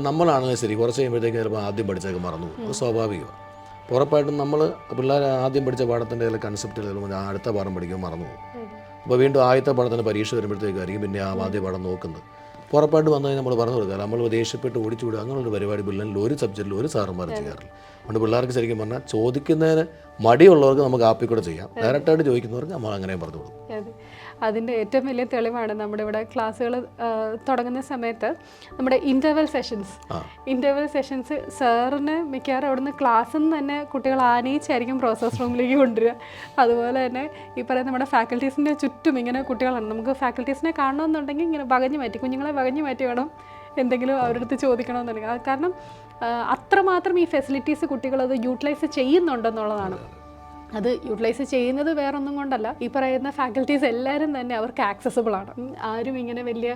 നമ്മളാണെങ്കിൽ ശരി കുറച്ച് കഴിയുമ്പോഴത്തേക്ക് ചിലപ്പോൾ ആദ്യം പഠിച്ചൊക്കെ മറന്നു പോകും. അത് സ്വാഭാവികമാണ്. ഉറപ്പായിട്ടും നമ്മൾ പിള്ളേർ ആദ്യം പഠിച്ച പാഠത്തിൻ്റെ ചില കൺസെപ്റ്റ് ചിലപ്പോൾ അടുത്ത പാഠം പഠിക്കുമ്പോൾ മറന്നു പോകും. അപ്പോൾ വീണ്ടും ആദ്യത്തെ പാഠത്തിൻ്റെ പരീക്ഷ വരുമ്പോഴത്തേക്കായിരിക്കും പിന്നെ ആ ആദ്യ പാഠം നോക്കുന്നത്. ഉറപ്പായിട്ട് വന്നു കഴിഞ്ഞാൽ നമ്മൾ പറഞ്ഞു കൊടുക്കുക. നമ്മൾ ദേഷ്യപ്പെട്ട് ഓടിച്ചു വിടുക അങ്ങനെയുള്ള പരിപാടി പിള്ളേരിൽ ഒരു സബ്ജക്റ്റിൽ ഒരു സാറുമാർ ചെയ്യാറില്ല. അതുകൊണ്ട് പിള്ളേർക്ക് ശരിക്കും പറഞ്ഞാൽ ചോദിക്കുന്നതിന് മടിയുള്ളവർക്ക് നമുക്ക് ആപ്പിൽ കൂടെ ചെയ്യാം, ഡയറക്റ്റായിട്ട് ചോദിക്കുന്നവർക്ക് നമ്മൾ അങ്ങനെ പറഞ്ഞു കൊടുക്കും. അതിൻ്റെ ഏറ്റവും വലിയ തെളിവാണ് നമ്മുടെ ഇവിടെ ക്ലാസ്സുകൾ തുടങ്ങുന്ന സമയത്ത് നമ്മുടെ ഇൻ്റർവെൽ സെഷൻസ് സാറിന് മിക്കവാറും അവിടുന്ന് ക്ലാസ്സിൽ നിന്ന് തന്നെ കുട്ടികൾ ആനയിച്ചായിരിക്കും പ്രോസസ് റൂമിലേക്ക് കൊണ്ടുവരിക. അതുപോലെ തന്നെ ഈ പറയുന്ന നമ്മുടെ ഫാക്കൽറ്റീസിൻ്റെ ചുറ്റും ഇങ്ങനെ കുട്ടികളാണ്. നമുക്ക് ഫാക്കൽറ്റീസിനെ കാണണമെന്നുണ്ടെങ്കിൽ ഇങ്ങനെ കുഞ്ഞുങ്ങളെ വകഞ്ഞു മാറ്റി വേണം എന്തെങ്കിലും അവരുടെ അടുത്ത് ചോദിക്കണമെന്നുണ്ടെങ്കിൽ. കാരണം അത്രമാത്രം ഈ ഫെസിലിറ്റീസ് കുട്ടികളത് യൂട്ടിലൈസ് ചെയ്യുന്നുണ്ടെന്നുള്ളതാണ്. അത് യൂട്ടിലൈസ് ചെയ്യുന്നത് വേറൊന്നും കൊണ്ടല്ല, ഈ പറയുന്ന ഫാക്കൽറ്റീസ് എല്ലാവരും തന്നെ അവർക്ക് ആക്സസിബിൾ ആണ്. ആരും ഇങ്ങനെ വലിയ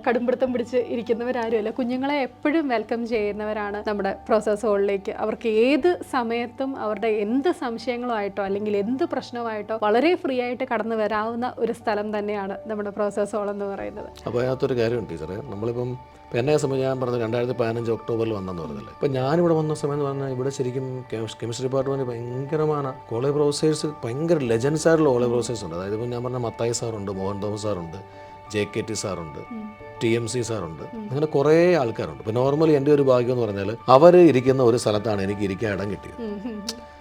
കടുംപിടുത്തം പിടിച്ച് ഇരിക്കുന്നവരാരുമല്ല. കുഞ്ഞുങ്ങളെ എപ്പോഴും വെൽക്കം ചെയ്യുന്നവരാണ് നമ്മുടെ പ്രോസസ് ഹോളിലേക്ക്. അവർക്ക് ഏത് സമയത്തും അവരുടെ എന്ത് സംശയങ്ങളുമായിട്ടോ അല്ലെങ്കിൽ എന്ത് പ്രശ്നമായിട്ടോ വളരെ ഫ്രീ ആയിട്ട് കടന്നു വരാവുന്ന ഒരു സ്ഥലം തന്നെയാണ് നമ്മുടെ പ്രോസസ് ഹോൾ എന്ന് പറയുന്നത്. അപ്പോൾ അതിനകത്തൊരു കാര്യമുണ്ട് ടീച്ചറെ, നമ്മളിപ്പം എന്നെ സംബന്ധിച്ച് ഞാൻ പറഞ്ഞത് 2015 ഒക്ടോബറിൽ വന്നെന്ന് പറഞ്ഞില്ലേ. ഇപ്പം ഞാനിവിടെ വന്ന സമയം എന്ന് പറഞ്ഞാൽ ഇവിടെ ശരിക്കും കെമിസ്ട്രി ഡിപ്പാർട്ട്മെൻറ്റ് ഭയങ്കരമാണ്. കോളേജ് പ്രൊഫസേഴ്സ് ഭയങ്കര ലെജൻസ് ആയിട്ടുള്ള കോളേജ് പ്രൊഫസേഴ്സ് ഉണ്ട്. അതായത് ഇപ്പം ഞാൻ പറഞ്ഞ മത്തായി സാറുണ്ട്, മോഹൻ തോമസ് സാറുണ്ട്, JKT സാറുണ്ട്, TMC സാറുണ്ട്, അങ്ങനെ കുറേ ആൾക്കാരുണ്ട്. ഇപ്പോൾ നോർമലി എൻ്റെ ഒരു ഭാഗ്യം എന്ന് പറഞ്ഞാൽ അവർ ഇരിക്കുന്ന ഒരു സ്ഥലത്താണ് എനിക്ക് ഇരിക്കാൻ ഇടം കിട്ടിയത്.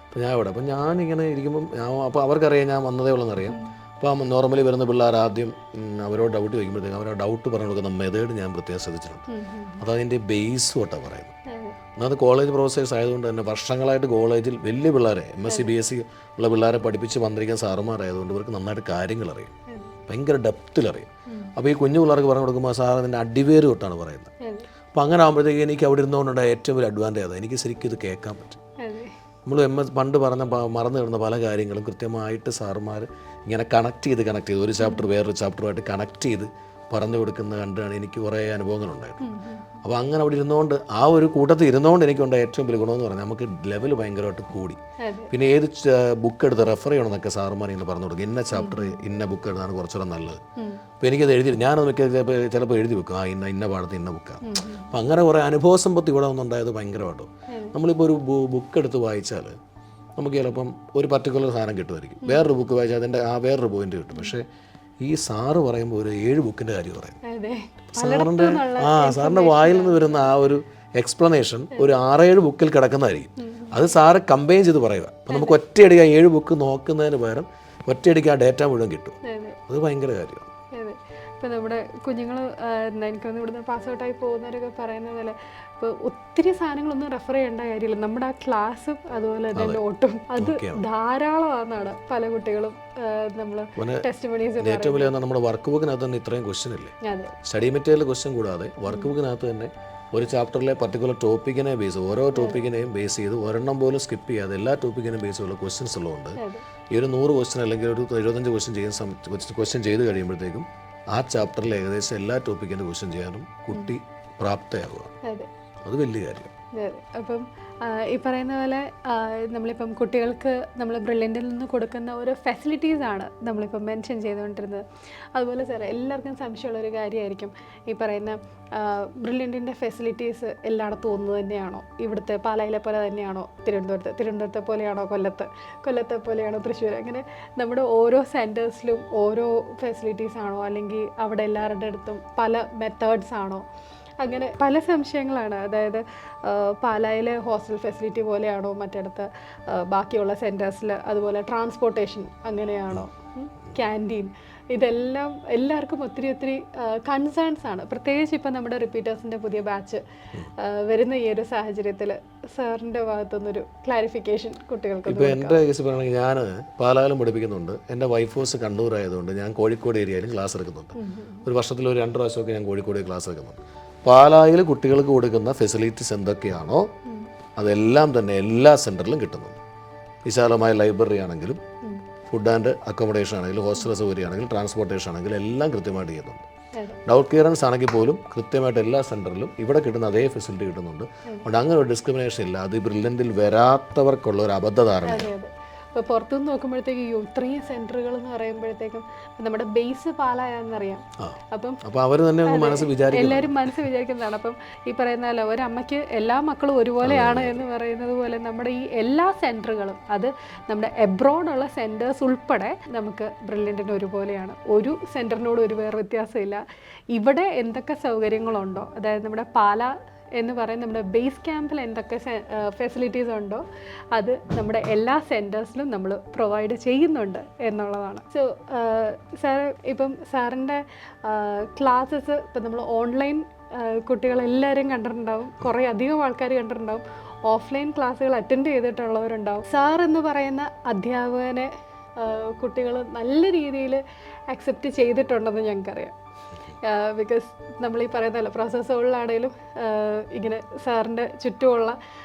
അപ്പോൾ ഞാൻ ഇവിടെ അപ്പം ഞാനിങ്ങനെ ഇരിക്കുമ്പം അപ്പോൾ അവർക്കറിയാം ഞാൻ വന്നതേ ഉള്ളതെന്നറിയാം. അപ്പോൾ നോർമലി വരുന്ന പിള്ളേർ ആദ്യം അവരോട് ഡൗട്ട് ചോദിക്കുമ്പോഴത്തേക്കും അവരുടെ ഡൗട്ട് പറഞ്ഞു കൊടുക്കുന്ന മെത്തേഡ് ഞാൻ പ്രത്യേകം ശ്രദ്ധിച്ചിട്ടുണ്ട്. അതതിൻ്റെ ബേസ് തൊട്ടാണ് പറയുന്നത്. ഒന്നാമത് കോളേജ് പ്രൊഫസേഴ്സ് ആയതുകൊണ്ട് തന്നെ വർഷങ്ങളായിട്ട് കോളേജിൽ വലിയ പിള്ളേരെ MSc BSc ഉള്ള പിള്ളേരെ പഠിപ്പിച്ച് വന്നിരിക്കുന്ന സാറുമാരായതുകൊണ്ട് ഇവർക്ക് നന്നായിട്ട് കാര്യങ്ങൾ അറിയും, ഭയങ്കര ഡെപ്തിലറിയും. അപ്പോൾ ഈ കുഞ്ഞു പിള്ളേർക്ക് പറഞ്ഞു കൊടുക്കുമ്പോൾ സാർ അതിൻ്റെ അടിവേര് തൊട്ടാണ് പറയുന്നത്. അപ്പോൾ അങ്ങനെ ആകുമ്പോഴത്തേക്ക് എനിക്ക് അവിടെ ഇരുന്നുകൊണ്ടുണ്ടായ ഏറ്റവും വലിയ അഡ്വാൻറ്റേജ് അതാണ്, എനിക്ക് ശരിക്കും ഇത് കേൾക്കാൻ പറ്റും. നമ്മൾ പണ്ട് മറന്നു കിടന്ന പല കാര്യങ്ങളും കൃത്യമായിട്ട് സാറുമാർ ഇങ്ങനെ കണക്ട് ചെയ്ത് ഒരു ചാപ്റ്റർ വേറൊരു ചാപ്റ്ററുമായിട്ട് കണക്ട് ചെയ്ത് പറഞ്ഞു കൊടുക്കുന്ന കണ്ടാണ് എനിക്ക് കുറേ അനുഭവങ്ങളുണ്ടായത്. അപ്പോൾ അങ്ങനെ അവിടെ ഇരുന്നുകൊണ്ട് ആ ഒരു കൂട്ടത്തിൽ ഇരുന്നുകൊണ്ട് എനിക്കുണ്ടായ ഏറ്റവും വലിയ ഗുണമെന്ന് പറഞ്ഞാൽ നമുക്ക് ലെവൽ ഭയങ്കരമായിട്ട് കൂടി. പിന്നെ ഏത് ബുക്ക് എടുത്ത് റെഫർ ചെയ്യണമെന്നൊക്കെ സാറുമാർ ഇങ്ങനെ പറഞ്ഞു കൊടുക്കും. ഇന്ന ചാപ്റ്റർ ഇന്ന ബുക്ക് എടുത്താണ് കുറച്ചുകൂടെ നല്ലത്. അപ്പോൾ എനിക്കത് എഴുതി ഞാനതൊക്കെ ചിലപ്പോൾ എഴുതി വെക്കും, ഇന്ന പാടത്ത് ഇന്ന ബുക്കാണ്. അപ്പോൾ അങ്ങനെ കുറേ അനുഭവ സമ്പത്ത് ഇവിടെ ഒന്നുണ്ടായത് ഭയങ്കരമായിട്ടോ. നമ്മളിപ്പോൾ ഒരു ബുക്ക് എടുത്ത് വായിച്ചാൽ നമുക്ക് ചിലപ്പം ഒരു പർട്ടിക്കുലർ സാധനം കിട്ടുമായിരിക്കും, വേറൊരു ബുക്ക് വായിച്ചാൽ അതിൻ്റെ വേറൊരു പോയിന്റ് കിട്ടും. പക്ഷേ ഈ സാറ് പറയുമ്പോൾ ഒരു 7 ബുക്കിൻ്റെ കാര്യം പറയും. സാറിൻ്റെ വായിൽ നിന്ന് വരുന്ന ആ ഒരു എക്സ്പ്ലനേഷൻ ഒരു 6-7 ബുക്കിൽ കിടക്കുന്നതായിരിക്കും. അത് സാറ് കമ്പൈൻ ചെയ്ത് പറയുക. അപ്പം നമുക്ക് ഒറ്റയടിക്ക് 7 ബുക്ക് നോക്കുന്നതിന് പകരം ഒറ്റയടിക്ക് ആ ഡേറ്റ മുഴുവൻ കിട്ടും. അത് ഭയങ്കര കാര്യമാണ്. ഇപ്പോൾ നമ്മുടെ കുഞ്ഞുങ്ങൾ എനിക്കൊന്ന് ഇവിടുന്ന് പാസ് ഔട്ടായി പോകുന്നവരൊക്കെ പറയുന്ന പോലെ ഇപ്പോൾ ഒത്തിരി സാധനങ്ങളൊന്നും റെഫർ ചെയ്യേണ്ട കാര്യമില്ല. നമ്മുടെ ആ ക്ലാസ്സും അതുപോലെ തന്നെ നോട്ടും അത് ധാരാളമാണെന്നാണ് പല കുട്ടികളും നമ്മൾ ടെസ്റ്റിമണീസ്. ഏറ്റവും വലിയ നമ്മുടെ വർക്ക് ബുക്കിനകത്ത് തന്നെ ഇത്രയും ക്വസ്റ്റ്യൻ ഇല്ലേ, സ്റ്റഡി മെറ്റീരിയൽ ക്വസ്റ്റ്യൻ കൂടാതെ വർക്ക് ബുക്കിനകത്ത് തന്നെ ഒരു ചാപ്റ്ററിലെ പർട്ടിക്കുലർ ടോപ്പിക്കിനെ ഓരോ ടോപ്പിക്കിനെയും ബേസ് ചെയ്ത് ഒരെണ്ണം പോലും സ്കിപ്പ് ചെയ്യാതെ എല്ലാ ടോപ്പിക്കിനെയും ബേസ് ചെയ്തുള്ള ക്വസ്റ്റ്യൻസ് ഉള്ളതുകൊണ്ട് ഈ ഒരു 100 ക്വസ്റ്റ്യൻ അല്ലെങ്കിൽ ഒരു 75 ക്വസ്റ്റ്യൻ ചെയ്ത് കഴിയുമ്പോഴത്തേക്കും ആ ചാപ്റ്ററിൽ ഏകദേശം എല്ലാ ടോപ്പിക്കിൻ്റെ ക്വസ്റ്റ്യൻ ചെയ്യാനും കുട്ടി പ്രാപ്തയാവുക. അത് വലിയ കാര്യം. അപ്പം ഈ പറയുന്ന പോലെ നമ്മളിപ്പം കുട്ടികൾക്ക് നമ്മൾ ബ്രില്യൻറ്റിൽ നിന്ന് കൊടുക്കുന്ന ഓരോ ഫെസിലിറ്റീസാണ് നമ്മളിപ്പം മെൻഷൻ ചെയ്തുകൊണ്ടിരുന്നത്. അതുപോലെ സാർ എല്ലാവർക്കും സംശയമുള്ളൊരു കാര്യമായിരിക്കും ഈ പറയുന്ന ബ്രില്യൻറ്റിൻ്റെ ഫെസിലിറ്റീസ് എല്ലായിടത്തും ഒന്ന് തന്നെയാണോ, ഇവിടുത്തെ പാലായിലെ പോലെ തന്നെയാണോ തിരുവനന്തപുരത്തെ പോലെയാണോ കൊല്ലത്തെ പോലെയാണോ തൃശ്ശൂർ, അങ്ങനെ നമ്മുടെ ഓരോ സെൻറ്റേഴ്സിലും ഓരോ ഫെസിലിറ്റീസാണോ അല്ലെങ്കിൽ അവിടെ എല്ലാവരുടെ അടുത്തും പല മെത്തേഡ്സ് ആണോ, അങ്ങനെ പല സംശയങ്ങളാണ്. അതായത് പാലായിലെ ഹോസ്റ്റൽ ഫെസിലിറ്റി പോലെയാണോ മറ്റിടത്ത് ബാക്കിയുള്ള സെൻറ്റേഴ്സിൽ, അതുപോലെ ട്രാൻസ്പോർട്ടേഷൻ അങ്ങനെയാണോ, ക്യാൻറ്റീൻ, ഇതെല്ലാം എല്ലാവർക്കും ഒത്തിരി കൺസേൺസ് ആണ്. പ്രത്യേകിച്ച് ഇപ്പം നമ്മുടെ റിപ്പീറ്റേഴ്സിൻ്റെ പുതിയ ബാച്ച് വരുന്ന ഈ ഒരു സാഹചര്യത്തിൽ സാറിൻ്റെ ഭാഗത്തുനിന്നൊരു ക്ലാരിഫിക്കേഷൻ കുട്ടികൾക്ക്. ഇപ്പോൾ എൻ്റെ കേസ് പറയുകയാണെങ്കിൽ ഞാൻ പാലായിലും പഠിപ്പിക്കുന്നുണ്ട്. എൻ്റെ വൈഫ് ഹൗസ് കണ്ണൂരായതുകൊണ്ട് ഞാൻ കോഴിക്കോട് ഏരിയയിലും ക്ലാസ് എടുക്കുന്നുണ്ട്. ഒരു വർഷത്തിൽ ഒരു 2 പ്രാവശ്യമൊക്കെ ഞാൻ കോഴിക്കോട് ക്ലാസ് എടുക്കുന്നുണ്ട്. പാലായിൽ കുട്ടികൾക്ക് കൊടുക്കുന്ന ഫെസിലിറ്റീസ് എന്തൊക്കെയാണോ അതെല്ലാം തന്നെ എല്ലാ സെൻറ്ററിലും കിട്ടുന്നുണ്ട്. വിശാലമായ ലൈബ്രറി ആണെങ്കിലും ഫുഡ് ആൻഡ് അക്കോമഡേഷൻ ആണെങ്കിലും ഹോസ്റ്റൽ സൗകര്യമാണെങ്കിലും ട്രാൻസ്പോർട്ടേഷൻ ആണെങ്കിലും എല്ലാം കൃത്യമായിട്ട് ചെയ്യുന്നുണ്ട്. ഡൗട്ട് ക്ലിയറൻസ് ആണെങ്കിൽ പോലും കൃത്യമായിട്ട് എല്ലാ സെൻറ്ററിലും ഇവിടെ കിട്ടുന്ന അതേ ഫെസിലിറ്റി കിട്ടുന്നുണ്ട്. അതുകൊണ്ട് അങ്ങനെ ഒരു ഡിസ്ക്രിമിനേഷൻ ഇല്ല. അത് ബ്രില്യൻറ്റിൽ വരാത്തവർക്കുള്ള ഒരു അബദ്ധധാരണ. ഇപ്പോൾ പുറത്തുനിന്ന് നോക്കുമ്പോഴത്തേക്ക് ഇത്രയും സെൻറ്ററുകൾ എന്ന് പറയുമ്പോഴത്തേക്കും നമ്മുടെ ബേസ് പാലായെന്നറിയാം. അപ്പം അവർ തന്നെ എല്ലാവരും മനസ്സ് വിചാരിക്കുന്നതാണ്. അപ്പം ഈ പറയുന്ന ഒരമ്മയ്ക്ക് എല്ലാ മക്കളും ഒരുപോലെയാണ് എന്ന് പറയുന്നത് പോലെ നമ്മുടെ ഈ എല്ലാ സെൻറ്ററുകളും, അത് നമ്മുടെ എബ്രോഡുള്ള സെൻറ്റേഴ്സ് ഉൾപ്പെടെ നമുക്ക് ബ്രില്യൻറ്റിന് ഒരുപോലെയാണ്. ഒരു സെൻറ്ററിനോട് ഒരു വേറെ വ്യത്യാസമില്ല. ഇവിടെ എന്തൊക്കെ സൗകര്യങ്ങളുണ്ടോ, അതായത് നമ്മുടെ പാല എന്ന് പറയുന്ന നമ്മുടെ ബേസ് ക്യാമ്പിൽ എന്തൊക്കെ ഫെസിലിറ്റീസ് ഉണ്ടോ അത് നമ്മുടെ എല്ലാ സെൻറ്റേഴ്സിലും നമ്മൾ പ്രൊവൈഡ് ചെയ്യുന്നുണ്ട് എന്നുള്ളതാണ്. സോ സാർ, ഇപ്പം സാറിൻ്റെ ക്ലാസ്സസ് ഇപ്പം നമ്മൾ ഓൺലൈൻ കുട്ടികളെല്ലാവരും കണ്ടിട്ടുണ്ടാവും, കുറേ അധികം ആൾക്കാർ കണ്ടിട്ടുണ്ടാവും, ഓഫ്ലൈൻ ക്ലാസ്സുകൾ അറ്റൻഡ് ചെയ്തിട്ടുള്ളവരുണ്ടാവും. സാർ എന്ന് പറയുന്ന അധ്യാപകനെ കുട്ടികൾ നല്ല രീതിയിൽ അക്സെപ്റ്റ് ചെയ്തിട്ടുണ്ടെന്ന് ഞങ്ങൾക്കറിയാം. ബിക്കോസ് നമ്മൾ ഈ പറയുന്നതല്ല, പ്രോസസ്സുകളിലാണേലും ഇങ്ങനെ സാറിൻ്റെ ചുറ്റുമുള്ള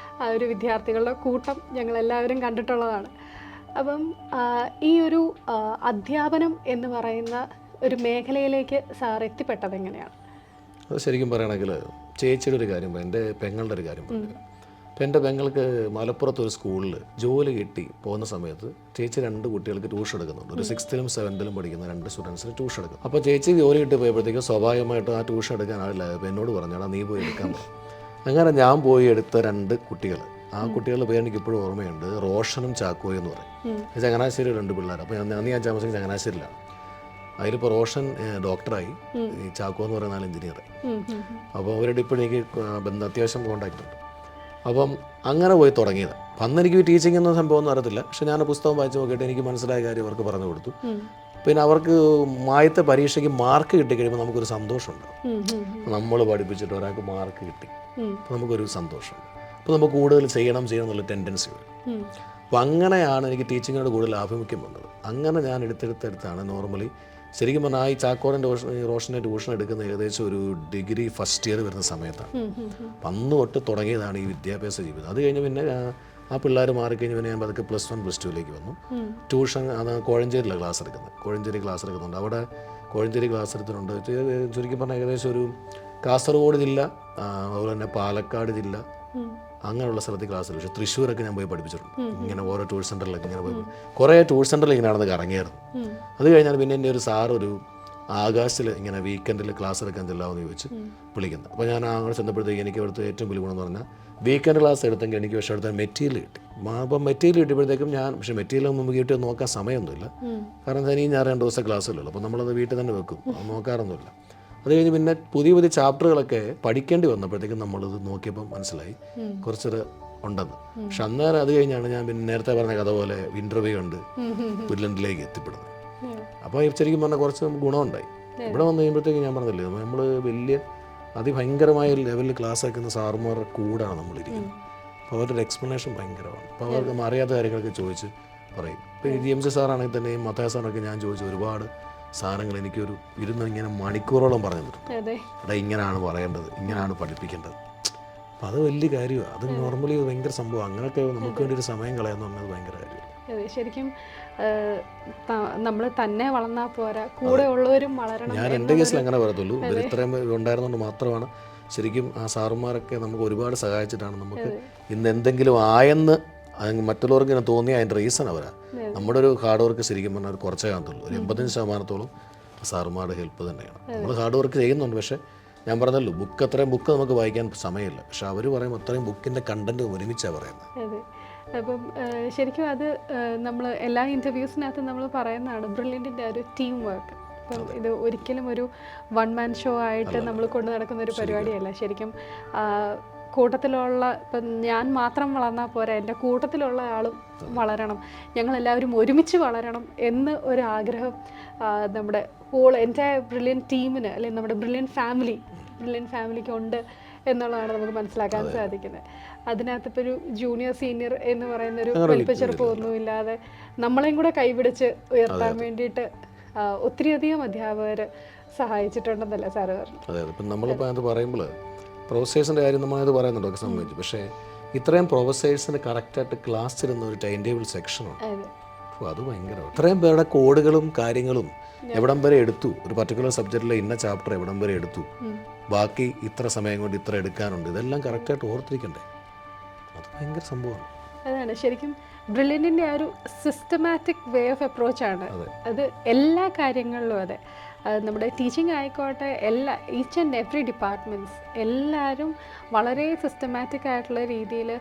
ഒരു വിദ്യാർത്ഥികളുടെ കൂട്ടം ഞങ്ങളെല്ലാവരും കണ്ടിട്ടുള്ളതാണ്. അപ്പം ഈ ഒരു അധ്യാപനം എന്ന് പറയുന്ന ഒരു മേഖലയിലേക്ക് സാർ എത്തിപ്പെട്ടത് എങ്ങനെയാണ്? അത് ശരിക്കും പറയുകയാണെങ്കിൽ ചേച്ചിയുടെ ഒരു കാര്യം പറയും, എൻ്റെ പെങ്ങളുടെ ഒരു കാര്യം പറയും. അപ്പോൾ എൻ്റെ പെങ്ങൾക്ക് മലപ്പുറത്ത് ഒരു സ്കൂളിൽ ജോലി കിട്ടി പോകുന്ന സമയത്ത് ചേച്ചി 2 കുട്ടികൾക്ക് ട്യൂഷൻ എടുക്കുന്നുണ്ട്. ഒരു 6th-ലും 7th-ലും പഠിക്കുന്ന 2 സ്റ്റുഡൻസിന് ട്യൂഷൻ എടുക്കും. അപ്പോൾ ചേച്ചി ജോലി കിട്ടി പോയപ്പോഴത്തേക്കും സ്വാഭാവികമായിട്ടും ആ ട്യൂഷൻ എടുക്കാൻ ആളില്ല. അപ്പോൾ എന്നോട് പറഞ്ഞാൽ നീ പോയി എടുക്കാൻ പറഞ്ഞു. അങ്ങനെ ഞാൻ പോയി എടുത്ത 2 കുട്ടികൾ, ആ കുട്ടികളുടെ പേര് എനിക്ക് ഇപ്പോഴും ഓർമ്മയുണ്ട്, റോഷനും ചാക്കോയും എന്ന് പറയും. ചങ്ങനാശ്ശേരി 2 പിള്ളേർ. അപ്പോൾ ഞാൻ 5 ചങ്ങനാശ്ശേരിയിലാണ്. അതിലിപ്പോൾ റോഷൻ ഡോക്ടറായി, ഈ ചാക്കോ എന്ന് പറയുന്ന ആൾ എഞ്ചിനീയറായി. അപ്പോൾ അവരുടെ ഇപ്പോഴും എനിക്ക് അത്യാവശ്യം കോൺടാക്റ്റ് ഉണ്ട്. അപ്പം അങ്ങനെ പോയി തുടങ്ങിയത്. അന്ന് എനിക്ക് ടീച്ചിങ് എന്ന സംഭവം ഒന്നും അറിയത്തില്ല. പക്ഷെ ഞാൻ പുസ്തകം വായിച്ച് നോക്കിയിട്ട് എനിക്ക് മനസ്സിലായ കാര്യം അവർക്ക് പറഞ്ഞു കൊടുത്തു. പിന്നെ അവർക്ക് ആദ്യത്തെ പരീക്ഷയ്ക്ക് മാർക്ക് കിട്ടിക്കഴിയുമ്പോൾ നമുക്കൊരു സന്തോഷമുണ്ട്. നമ്മൾ പഠിപ്പിച്ചിട്ട് ഒരാൾക്ക് മാർക്ക് കിട്ടി, അപ്പോൾ നമുക്കൊരു സന്തോഷമുണ്ട്. അപ്പോൾ നമുക്ക് കൂടുതൽ ചെയ്യണം എന്നുള്ള ടെൻഡൻസി വരും. അപ്പോൾ അങ്ങനെയാണ് എനിക്ക് ടീച്ചിങ്ങിനോട് കൂടുതൽ ആഭിമുഖ്യം വന്നത്. അങ്ങനെ ഞാൻ എടുത്താണ് നോർമലി ശരിക്കും പറഞ്ഞാൽ ഈ ചാക്കോടൻ്റെ റോഷൻ്റെ ട്യൂഷൻ എടുക്കുന്ന ഏകദേശം ഒരു ഡിഗ്രി ഫസ്റ്റ് ഇയർ വരുന്ന സമയത്താണ്. അപ്പം അന്ന് തൊട്ട് തുടങ്ങിയതാണ് ഈ വിദ്യാഭ്യാസ ജീവിതം. അത് കഴിഞ്ഞ് പിന്നെ ആ പിള്ളേർ മാറിക്കഴിഞ്ഞ് പിന്നെ ഞാൻ പതുക്കെ +1 +2ലേക്ക് വന്നു. ട്യൂഷൻ അത് കോഴഞ്ചേരിയിലാണ് ക്ലാസ് എടുക്കുന്നത്. കോഴഞ്ചേരി ക്ലാസ് എടുക്കുന്നുണ്ട്. അവിടെ കോഴഞ്ചേരി ക്ലാസ് എടുത്തിട്ടുണ്ട്. ചുരുക്കി പറഞ്ഞാൽ ഏകദേശം ഒരു കാസർഗോഡ് ജില്ല, അതുപോലെ തന്നെ പാലക്കാട് ജില്ല, അങ്ങനെയുള്ള സ്ഥലത്ത് ക്ലാസ് എടുക്കും. പക്ഷേ തൃശ്ശൂരൊക്കെ ഞാൻ പോയി പഠിപ്പിച്ചിട്ടുണ്ട്. ഇങ്ങനെ ഓരോ ടൂർ സെൻ്ററിലൊക്കെ ഇങ്ങനെ പോയി കുറേ ടൂർ സെൻ്ററിൽ ഇങ്ങനെ നടന്ന് കറങ്ങിയായിരുന്നു. അത് കഴിഞ്ഞാൽ പിന്നെ എൻ്റെ ഒരു സാർ ഒരു ആകാശത്തിൽ ഇങ്ങനെ വീക്കെൻഡിൽ ക്ലാസ് എടുക്കാൻ ചെല്ലാമെന്ന് ചോദിച്ച് വിളിക്കുന്നത്. അപ്പോൾ ഞാൻ അങ്ങനെ ചെന്നപ്പോഴത്തേക്ക് എനിക്ക് അവിടുത്തെ ഏറ്റവും വലിയ ഗുണമെന്ന് പറഞ്ഞാൽ വീക്കെൻഡ് ക്ലാസ് എടുത്തെങ്കിൽ എനിക്ക് പക്ഷേ അവിടുത്തെ മെറ്റീരിയൽ കിട്ടി. അപ്പം മെറ്റീരിയൽ കിട്ടിയപ്പോഴത്തേക്കും പക്ഷേ മെറ്റീരിയൽ നമുക്ക് വീട്ടിൽ നോക്കാൻ സമയമൊന്നുമില്ല. കാരണം ശനി ഞായർ 2 ദിവസം ക്ലാസ്സിലല്ലോ. അപ്പോൾ നമ്മളത് വീട്ടിൽ തന്നെ വെക്കും, നോക്കാറൊന്നുമില്ല. അത് കഴിഞ്ഞ് പിന്നെ പുതിയ ചാപ്റ്ററുകളൊക്കെ പഠിക്കേണ്ടി വന്നപ്പോഴത്തേക്കും നമ്മളത് നോക്കിയപ്പോൾ മനസ്സിലായി കുറച്ചൊരു ഉണ്ടെന്ന്. പക്ഷെ അന്നേരം അത് കഴിഞ്ഞാണ് ഞാൻ പിന്നെ നേരത്തെ പറഞ്ഞ കഥ പോലെ ഇൻ്റർവ്യൂ ഉണ്ട് ബ്രില്യൻറ്റിലേക്ക് എത്തിപ്പെടുന്നത്. അപ്പോൾ ശരിക്കും പറഞ്ഞാൽ കുറച്ച് ഗുണമുണ്ടായി. ഇവിടെ വന്നു കഴിയുമ്പോഴത്തേക്കും ഞാൻ പറഞ്ഞില്ലേ, നമ്മൾ വലിയ അതിഭയങ്കരമായ ലെവലിൽ ക്ലാസ് ആക്കുന്ന സാറുമാരുടെ കൂടാണ് നമ്മളിരിക്കുന്നത്. അപ്പോൾ അവരുടെ എക്സ്പ്ലനേഷൻ ഭയങ്കരമാണ്. അപ്പോൾ അവർക്ക് അറിയാത്ത കാര്യങ്ങളൊക്കെ ചോദിച്ച് പറയും. ഇപ്പോൾ GMC സാറാണെങ്കിൽ തന്നെയും മത്തായ സാറിനൊക്കെ ഞാൻ ചോദിച്ചു ഒരുപാട് സാധനങ്ങൾ എനിക്കൊരു ഇങ്ങനെ മണിക്കൂറോളം പറഞ്ഞു തന്നിട്ടുണ്ട്. എടാ ഇങ്ങനെയാണ് പറയേണ്ടത്, ഇങ്ങനെയാണ് പഠിപ്പിക്കേണ്ടത്. അപ്പോൾ അത് വലിയ കാര്യമാണ്. അത് നോർമലി ഭയങ്കര സംഭവം. അങ്ങനെയൊക്കെ നമുക്ക് വേണ്ടി ഒരു സമയം കളയാന്ന് പറഞ്ഞത് ഭയങ്കര കാര്യമാണ്. ശരിക്കും നമ്മൾ തന്നെ വളർന്നാൽ പോരാ, കൂടെ ഉള്ളവരും വളരണം. ഞാൻ എൻ്റെ കേസിൽ അങ്ങനെ പറയത്തുള്ളൂ. ഇവർ ഇത്രയും ഉണ്ടായിരുന്നുകൊണ്ട് മാത്രമാണ് ശരിക്കും ആ സാറുമാരൊക്കെ നമുക്ക് ഒരുപാട് സഹായിച്ചിട്ടാണ് നമുക്ക് ഇന്ന് എന്തെങ്കിലും ആയെന്ന് മറ്റുള്ളവർക്ക് ഇങ്ങനെ തോന്നിയ അതിൻ്റെ റീസൺ അവരാണ്. നമ്മുടെ ഒരു ഹാർഡ് വർക്ക് ശരിക്കും പറഞ്ഞാൽ കുറച്ചേ കാണത്തുള്ളൂ. ഒരു 85% സാറുമാരുടെ ഹെൽപ്പ് തന്നെയാണ്. നമ്മൾ ഹാർഡ് വർക്ക് ചെയ്യുന്നുണ്ട്. പക്ഷേ ഞാൻ പറഞ്ഞല്ലോ, അത്രയും ബുക്ക് നമുക്ക് വായിക്കാൻ സമയമില്ല. പക്ഷെ അവർ പറയും അത്രയും ബുക്കിൻ്റെ കണ്ടന്റ് ഒരുമിച്ചാണ് പറയുന്നത്. അപ്പം ശരിക്കും അത് നമ്മൾ എല്ലാ ഇൻ്റർവ്യൂസിനകത്തും നമ്മൾ പറയുന്നതാണ് ബ്രില്യൻറ്റിൻ്റെ ഒരു ടീം വർക്ക്. അപ്പം ഇത് ഒരിക്കലും ഒരു 1 man ഷോ ആയിട്ട് നമ്മൾ കൊണ്ടു നടക്കുന്ന ഒരു പരിപാടിയല്ല. ശരിക്കും കൂട്ടത്തിലുള്ള ഇപ്പം ഞാൻ മാത്രം വളർന്നാൽ പോരാ, എൻ്റെ കൂട്ടത്തിലുള്ള ആളും വളരണം, ഞങ്ങളെല്ലാവരും ഒരുമിച്ച് വളരണം എന്ന് ഒരു ആഗ്രഹം നമ്മുടെ ഹോൾ എൻ്റെ ബ്രില്യൻ ടീമിന് അല്ലെങ്കിൽ നമ്മുടെ ബ്രില്യൻ ഫാമിലിക്ക് ഉണ്ട് എന്നുള്ളതാണ് നമുക്ക് മനസ്സിലാക്കാൻ സാധിക്കുന്നത്. അതിനകത്ത് ഇപ്പോൾ ഒരു ജൂനിയർ സീനിയർ എന്ന് പറയുന്ന ഒരു വലിപ്പച്ചെറുപ്പമൊന്നുമില്ലാതെ നമ്മളെയും കൂടെ കൈപിടിച്ച് ഉയർത്താൻ വേണ്ടിയിട്ട് ഒത്തിരിയധികം അധ്യാപകർ സഹായിച്ചിട്ടുണ്ടെന്നല്ലേ സാറ് പറഞ്ഞു? അതെ അതെ. ഇപ്പം നമ്മളിപ്പോൾ അത് പറയുമ്പോൾ പ്രൊഫസേഴ്സിൻ്റെ കാര്യം നമ്മളത് പറയുന്നുണ്ടോ ഒക്കെ സംബന്ധിച്ചു. പക്ഷേ ഇത്രയും പ്രൊഫസേഴ്സിന് കറക്റ്റായിട്ട് ക്ലാസ്സിരുന്ന ഒരു ടൈം ടേബിൾ സെക്ഷനാണ്. അപ്പോൾ അത് ഭയങ്കരമാണ്. ഇത്രയും പേരുടെ കോഡുകളും കാര്യങ്ങളും എവിടം വരെ എടുത്തു, ഒരു പർട്ടിക്കുലർ സബ്ജക്റ്റിലെ ഇന്ന ചാപ്റ്റർ എവിടം വരെ എടുത്തു, ബാക്കി ഇത്ര സമയം കൊണ്ട് ഇത്ര എടുക്കാനുണ്ട്, ഇതെല്ലാം കറക്റ്റായിട്ട് ഓർത്തിരിക്കണ്ടേ. അത് ഭയങ്കര സംഭവമാണ്. അതാണ് ശരിക്കും ബ്രില്യൻറ്റിൻ്റെ ആ ഒരു സിസ്റ്റമാറ്റിക് വേ ഓഫ് അപ്രോച്ചാണ് അത് എല്ലാ കാര്യങ്ങളിലും. അതെ, നമ്മുടെ ടീച്ചിങ് ആയിക്കോട്ടെ, ഈച്ച് ആൻഡ് എവറി ഡിപ്പാർട്ട്മെൻറ്റ്സ് എല്ലാവരും വളരെ സിസ്റ്റമാറ്റിക് ആയിട്ടുള്ള രീതിയിൽ,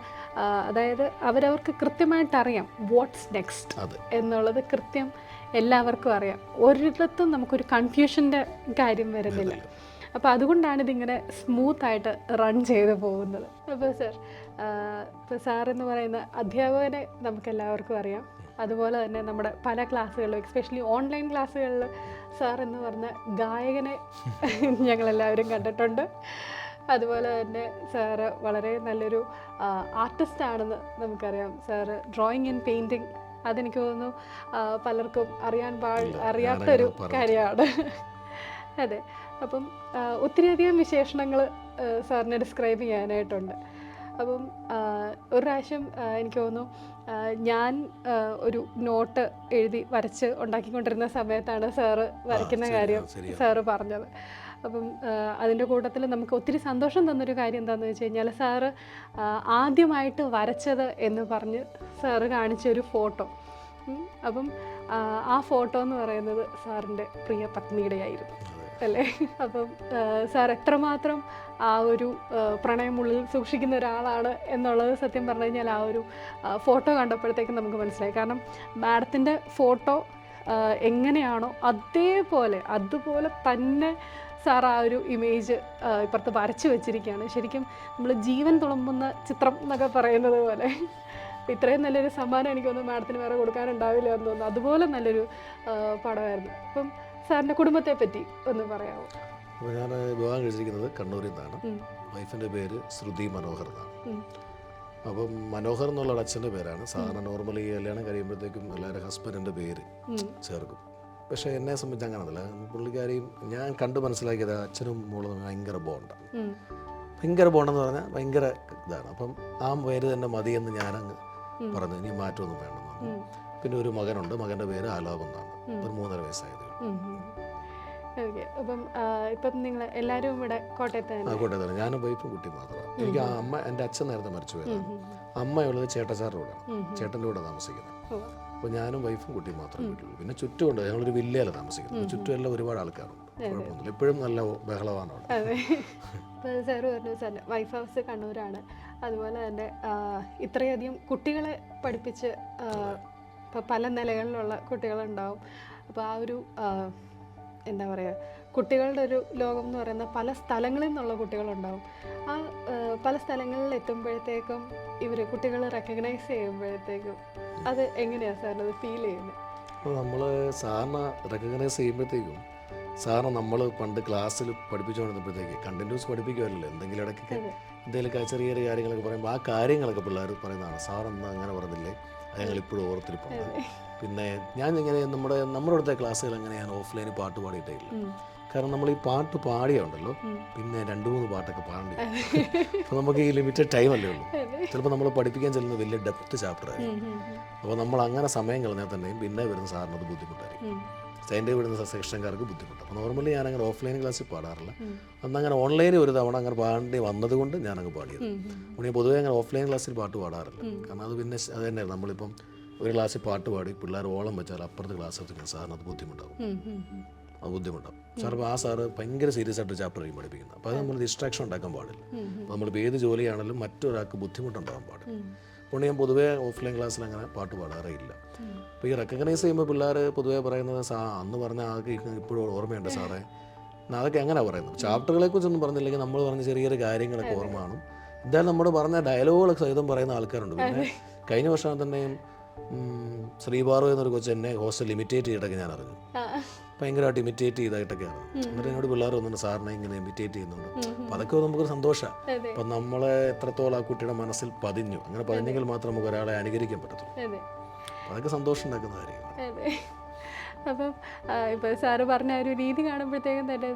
അതായത് അവരവർക്ക് കൃത്യമായിട്ട് അറിയാം വാട്ട്സ് നെക്സ്റ്റ് എന്നുള്ളത് കൃത്യം എല്ലാവർക്കും അറിയാം. ഒരിടത്തും നമുക്കൊരു കൺഫ്യൂഷൻ്റെ കാര്യം വരുന്നില്ല. അപ്പോൾ അതുകൊണ്ടാണ് ഇതിങ്ങനെ സ്മൂത്തായിട്ട് റൺ ചെയ്ത് പോകുന്നത്. അപ്പോൾ ഇപ്പോൾ സാറെന്ന് പറയുന്ന അധ്യാപകനെ നമുക്കെല്ലാവർക്കും അറിയാം. അതുപോലെ തന്നെ നമ്മുടെ പല ക്ലാസ്സുകളിലും എസ്പെഷ്യലി ഓൺലൈൻ ക്ലാസ്സുകളിൽ സാർ എന്ന് പറഞ്ഞ ഗായകനെ ഞങ്ങളെല്ലാവരും കണ്ടിട്ടുണ്ട്. അതുപോലെ തന്നെ സാറ് വളരെ നല്ലൊരു ആർട്ടിസ്റ്റാണെന്ന് നമുക്കറിയാം. സാറ് ഡ്രോയിങ് ആൻഡ് പെയിൻറ്റിങ്, അതെനിക്ക് തോന്നുന്നു പലർക്കും അറിയാത്തൊരു കാര്യമാണ്. അതെ, അപ്പം ഒത്തിരിയധികം വിശേഷണങ്ങൾ സാറിനെ ഡിസ്ക്രൈബ് ചെയ്യാനായിട്ടുണ്ട്. അപ്പം ഒരു പ്രാവശ്യം എനിക്ക് തോന്നുന്നു ഞാൻ ഒരു നോട്ട് എഴുതി വരച്ച് ഉണ്ടാക്കിക്കൊണ്ടിരുന്ന സമയത്താണ് സാറ് വരയ്ക്കുന്ന കാര്യം സാറ് പറഞ്ഞത്. അപ്പം അതിൻ്റെ കൂട്ടത്തിൽ നമുക്ക് ഒത്തിരി സന്തോഷം തന്നൊരു കാര്യം എന്താണെന്ന് വെച്ച് കഴിഞ്ഞാൽ, സാറ് ആദ്യമായിട്ട് വരച്ചത് എന്ന് പറഞ്ഞ് സാറ് കാണിച്ചൊരു ഫോട്ടോ. അപ്പം ആ ഫോട്ടോ എന്ന് പറയുന്നത് സാറിൻ്റെ പ്രിയ പത്നിയുടെ ആയിരുന്നു അല്ലേ. അപ്പം സാർ എത്രമാത്രം ആ ഒരു പ്രണയമുള്ളിൽ സൂക്ഷിക്കുന്ന ഒരാളാണ് എന്നുള്ളത് സത്യം പറഞ്ഞു കഴിഞ്ഞാൽ ആ ഒരു ഫോട്ടോ കണ്ടപ്പോഴത്തേക്കും നമുക്ക് മനസ്സിലായി. കാരണം മാഡത്തിൻ്റെ ഫോട്ടോ എങ്ങനെയാണോ അതുപോലെ തന്നെ സാർ ആ ഒരു ഇമേജ് ഇപ്പുറത്ത് വരച്ചു വെച്ചിരിക്കുകയാണ്. ശരിക്കും നമ്മൾ ജീവൻ തുളുമ്പുന്ന ചിത്രം എന്നൊക്കെ പറയുന്നത് പോലെ. ഇത്രയും നല്ലൊരു സമ്മാനം എനിക്കൊന്നും മാഡത്തിന് വേറെ കൊടുക്കാനുണ്ടാവില്ല എന്ന് തോന്നുന്നു. അതുപോലെ നല്ലൊരു പടമായിരുന്നു. അപ്പം സാറിൻ്റെ കുടുംബത്തെ പറ്റി ഒന്ന് പറയാമോ? അപ്പോൾ ഞാൻ വിവാഹം കഴിച്ചിരിക്കുന്നത് കണ്ണൂരിൽ നിന്നാണ്. വൈഫിൻ്റെ പേര് ശ്രുതി മനോഹർ എന്നാണ്. അപ്പം മനോഹർ എന്നുള്ള അച്ഛൻ്റെ പേരാണ്. സാധാരണ നോർമലി കല്യാണം കഴിയുമ്പോഴത്തേക്കും എല്ലാവരും ഹസ്ബൻഡിൻ്റെ പേര് ചേർക്കും. പക്ഷേ എന്നെ സംബന്ധിച്ച് അങ്ങനെയല്ല. പുള്ളിക്കാരിയും ഞാൻ കണ്ടു മനസ്സിലാക്കിയത് അച്ഛനും മോളും ഭയങ്കര ബോണ്ടെന്ന് പറഞ്ഞാൽ ഭയങ്കര ഇതാണ്. അപ്പം ആ പേര് തന്നെ മതിയെന്ന് ഞാനങ്ങ് പറഞ്ഞു. ഇനി മാറ്റമൊന്നും വേണ്ടെന്നാണ്. പിന്നെ ഒരു മകനുണ്ട്. മകൻ്റെ പേര് ആലാപ് എന്നാണ്. ഇപ്പം 3.5 വയസ്സായത്. ഓക്കെ. അപ്പം ഇപ്പം നിങ്ങൾ എല്ലാവരും ഇവിടെ കോട്ടയത്താണ്? ഞാനും വൈഫും കുട്ടി മാത്രമാണ്. എനിക്ക് എൻ്റെ അച്ഛൻ നേരത്തെ മരിച്ചു പോയതാണ്. അമ്മയുള്ളത് ചേട്ടച്ചാരുടെ കൂടെയാണ്. ചേട്ടൻ്റെ കൂടെ താമസിക്കുന്നത്. അപ്പോൾ ഞാനും വൈഫും കുട്ടിയും മാത്രമേ വീട്ടിലുള്ളൂ. പിന്നെ ചുറ്റുമുണ്ട്. ഞങ്ങളൊരു വില്ലയിലാണ് താമസിക്കുന്നത്. ചുറ്റുമെല്ലാം ഒരുപാട് ആൾക്കാരുണ്ട്. കുഴപ്പമൊന്നുമില്ല. എപ്പോഴും നല്ല ബഹളമാണ് അവിടെ. അതെ. ഇപ്പോൾ സാറ് പറഞ്ഞു സാറിൻ്റെ വൈഫ് ഹൗസ് കണ്ണൂരാണ്. അതുപോലെ തന്നെ ഇത്രയധികം കുട്ടികളെ പഠിപ്പിച്ച് ഇപ്പോൾ പല നിലകളിലുള്ള കുട്ടികളുണ്ടാവും. അപ്പോൾ ആ ഒരു എന്താ പറയുക, കുട്ടികളുടെ ഒരു ലോകം എന്ന് പറയുന്ന പല സ്ഥലങ്ങളിൽ നിന്നുള്ള കുട്ടികളുണ്ടാവും. ആ പല സ്ഥലങ്ങളിൽ എത്തുമ്പോഴത്തേക്കും കുട്ടികൾ റെക്കഗ്നൈസ് ചെയ്യുമ്പോഴത്തേക്കും അത് എങ്ങനെയാണ് സാറിനത് ഫീൽ ചെയ്യുന്നത്? അപ്പോൾ നമ്മൾ സാറിന് റെക്കഗ്നൈസ് ചെയ്യുമ്പോഴത്തേക്കും സാറിന് നമ്മൾ പണ്ട് ക്ലാസ്സിൽ പഠിപ്പിച്ചുകൊണ്ടിരുന്നപ്പോഴത്തേക്ക് കണ്ടിന്യൂസ് പഠിപ്പിക്കുമല്ലോ. എന്തെങ്കിലും ഇടയ്ക്കൊക്കെ എന്തെങ്കിലും ചെറിയ ചെറിയ കാര്യങ്ങളൊക്കെ പറയുമ്പോൾ ആ കാര്യങ്ങളൊക്കെ പിള്ളേർ പറയുന്നതാണ്. സാറെന്ന് അങ്ങനെ പറഞ്ഞില്ലേ, അത് ഞങ്ങളിപ്പോഴും ഓർത്തിരിപ്പുണ്ട്. പിന്നെ ഞാൻ ഇങ്ങനെ നമ്മുടെ അടുത്ത ക്ലാസ്സുകൾ അങ്ങനെ ഞാൻ ഓഫ്ലൈനിൽ പാട്ട് പാടിയിട്ടേ ഇല്ല. കാരണം നമ്മൾ ഈ പാട്ട് പാടിയുണ്ടല്ലോ, പിന്നെ 2-3 പാട്ടൊക്കെ പാടി. അപ്പോൾ നമുക്ക് ഈ ലിമിറ്റഡ് ടൈം അല്ലേ ഉള്ളൂ. ചിലപ്പോൾ നമ്മൾ പഠിപ്പിക്കാൻ ചെല്ലുന്ന വലിയ ഡെപ്ത് ചാപ്റ്ററായിരിക്കും. അപ്പോൾ നമ്മൾ അങ്ങനെ സമയം കളഞ്ഞാൽ തന്നെയും പിന്നെ വരുന്ന സാറിനത് ബുദ്ധിമുട്ടായിരിക്കും. സൈൻ്റെ വിടുന്ന സെക്ഷൻകാർക്ക് ബുദ്ധിമുട്ട്. അപ്പോൾ നോർമലി ഞാനങ്ങനെ ഓഫ്ലൈൻ ക്ലാസ്സിൽ പാടാറില്ല. അന്നങ്ങനെ ഓൺലൈനിൽ ഒരു തവണ അങ്ങനെ പാടേണ്ടി വന്നതുകൊണ്ട് ഞാനങ്ങ് പാടിയത്. അപ്പോൾ ഞാൻ പൊതുവേ അങ്ങനെ ഓഫ്ലൈൻ ക്ലാസ്സിൽ പാട്ട് പാടാറില്ല. കാരണം അത് പിന്നെ അത് തന്നെയാണ്. നമ്മളിപ്പം ഒരു ക്ലാസ്സിൽ പാട്ട് പാടി പിള്ളേർ ഓളം വെച്ചാൽ അപ്പുറത്തെ ക്ലാസ് എടുത്തിട്ട് സാറിന് അത് ബുദ്ധിമുട്ടാവും. സാർ അപ്പോൾ ആ സാറ് ഭയങ്കര സീരിയസ് ആയിട്ട് ചാപ്റ്റർ ആയിരിക്കും പഠിപ്പിക്കുന്നത്. അപ്പോൾ അത് നമ്മൾ ഡിസ്ട്രാക്ഷൻ ഉണ്ടാക്കാൻ പാടില്ല. നമ്മളിപ്പോൾ ഏത് ജോലിയാണെങ്കിലും മറ്റൊരാൾക്ക് ബുദ്ധിമുട്ടുണ്ടാകാൻ പാടില്ല. അതുകൊണ്ട് ഞാൻ പൊതുവേ ഓഫ്ലൈൻ ക്ലാസ്സിൽ അങ്ങനെ പാട്ട് പാടാറില്ല. അപ്പോൾ ഈ റെക്കഗ്നൈസ് ചെയ്യുമ്പോൾ പിള്ളേർ പൊതുവേ പറയുന്നത് അന്ന് പറഞ്ഞ ആൾക്ക് ഇപ്പോഴും ഓർമ്മയുണ്ട് സാറേ. അതൊക്കെ എങ്ങനെയാണ് പറയുന്നത്? ചാപ്റ്ററുകളെ കുറിച്ചൊന്നും പറഞ്ഞില്ലെങ്കിൽ നമ്മൾ പറഞ്ഞ ചെറിയ ചെറിയ കാര്യങ്ങളൊക്കെ ഓർമ്മ കാണും. എന്തായാലും നമ്മൾ പറഞ്ഞ ഡയലോഗുകളൊക്കെ സഹിതം പറയുന്ന ആൾക്കാരുണ്ട്. പിന്നെ കഴിഞ്ഞ വർഷം തന്നെയും ശ്രീപാറു എന്നൊരു കൊച്ചു എന്നെ ഹോസ്റ്റൽ ഇമിറ്റേറ്റ് ചെയ്തിട്ടൊക്കെ ഞാൻ അറിഞ്ഞു. ഭയങ്കരമായിട്ട് ഇമിറ്റേറ്റ് ചെയ്തായിട്ടൊക്കെയാണ്. എന്നിട്ട് എന്നോട് പിള്ളേർ വന്നിട്ട് സാറിനെ ഇങ്ങനെ ഇമിറ്റേറ്റ് ചെയ്യുന്നുണ്ട്. അപ്പോൾ അതൊക്കെ നമുക്കൊരു സന്തോഷമാണ്. അപ്പം നമ്മളെ എത്രത്തോളം ആ കുട്ടിയുടെ മനസ്സിൽ പതിഞ്ഞു, അങ്ങനെ പതിഞ്ഞെങ്കിൽ മാത്രം നമുക്ക് ഒരാളെ അനുകരിക്കാൻ പറ്റത്തുള്ളൂ. അതൊക്കെ സന്തോഷം ഉണ്ടാക്കുന്ന കാര്യമാണ്. അപ്പം ഇപ്പോൾ സാറ് പറഞ്ഞ ഒരു രീതി കാണുമ്പോഴത്തേക്കും തന്നെ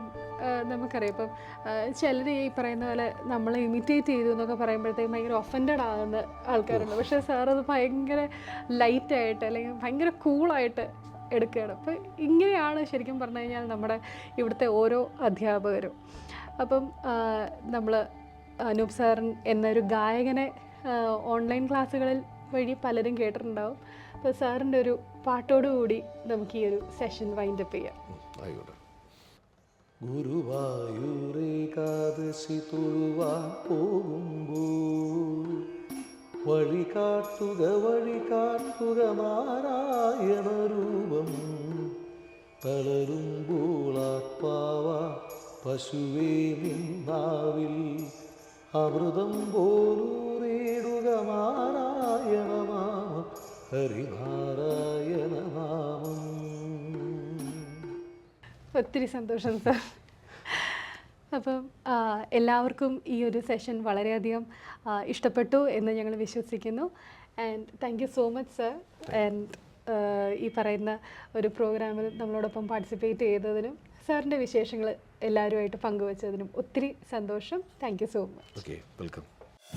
നമുക്കറിയാം. ഇപ്പം ചിലർ ഈ പറയുന്ന പോലെ നമ്മളെ ഇമിറ്റേറ്റ് ചെയ്തു എന്നൊക്കെ പറയുമ്പോഴത്തേക്കും ഭയങ്കര ഒഫൻഡഡ് ആകുന്ന ആൾക്കാരുണ്ട്. പക്ഷേ സാറത് ഭയങ്കര ലൈറ്റായിട്ട് അല്ലെങ്കിൽ ഭയങ്കര കൂളായിട്ട് എടുക്കുകയാണ്. അപ്പോൾ ഇങ്ങനെയാണ് ശരിക്കും പറഞ്ഞു കഴിഞ്ഞാൽ നമ്മുടെ ഇവിടുത്തെ ഓരോ അധ്യാപകരും. അപ്പം നമ്മൾ അനൂപ് സാർ എന്നൊരു ഗായകനെ ഓൺലൈൻ ക്ലാസ്സുകളിൽ വഴി പലരും കേട്ടിട്ടുണ്ടാവും. അപ്പോൾ സാറിൻ്റെ ഒരു പാട്ടോടുകൂടി നമുക്ക് ഈ ഒരു സെഷൻ വൈൻഡപ്പ് ചെയ്യാം. ആയിക്കോട്ടെ. ഗുരുവായൂരേകാദശി തൊഴുവാൻ പോകുമ്പോൾ വഴി കാട്ടുക നാരായണ രൂപം, തളരുമ്പോൾ ആത്മാവ പശുവേ നിന്നാവിൽ അമൃതം പോലൂരേടുക നാരായണ നാമം, ഹരിനാരായണ നാമം. ഒത്തിരി സന്തോഷം സാർ. അപ്പം എല്ലാവർക്കും ഈ ഒരു സെഷൻ വളരെയധികം ഇഷ്ടപ്പെട്ടു എന്ന് ഞങ്ങൾ വിശ്വസിക്കുന്നു. And thank you so much sir. And ഈ പറയുന്ന ഒരു പ്രോഗ്രാമിൽ നമ്മളോടൊപ്പം പാർട്ടിസിപ്പേറ്റ് ചെയ്തതിനും സാറിൻ്റെ വിശേഷങ്ങൾ എല്ലാവരുമായിട്ട് പങ്കുവച്ചതിനും ഒത്തിരി സന്തോഷം. Thank you so much. Okay, welcome.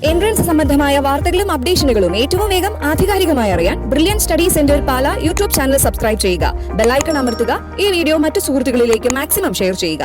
Entrance സംബന്ധമായ വാർത്തകളും അപ്ഡേഷനുകളും ഏറ്റവും വേഗം ആധികാരികമായി അറിയാൻ ബ്രില്യൻ സ്റ്റഡി സെന്റർ പാല യൂട്യൂബ് ചാനൽ സബ്സ്ക്രൈബ് ചെയ്യുക. ബെല്ലൈക്കൺ അമർത്തുക. ഈ വീഡിയോ മറ്റു സുഹൃത്തുക്കളിലേക്ക് മാക്സിമം ഷെയർ ചെയ്യുക.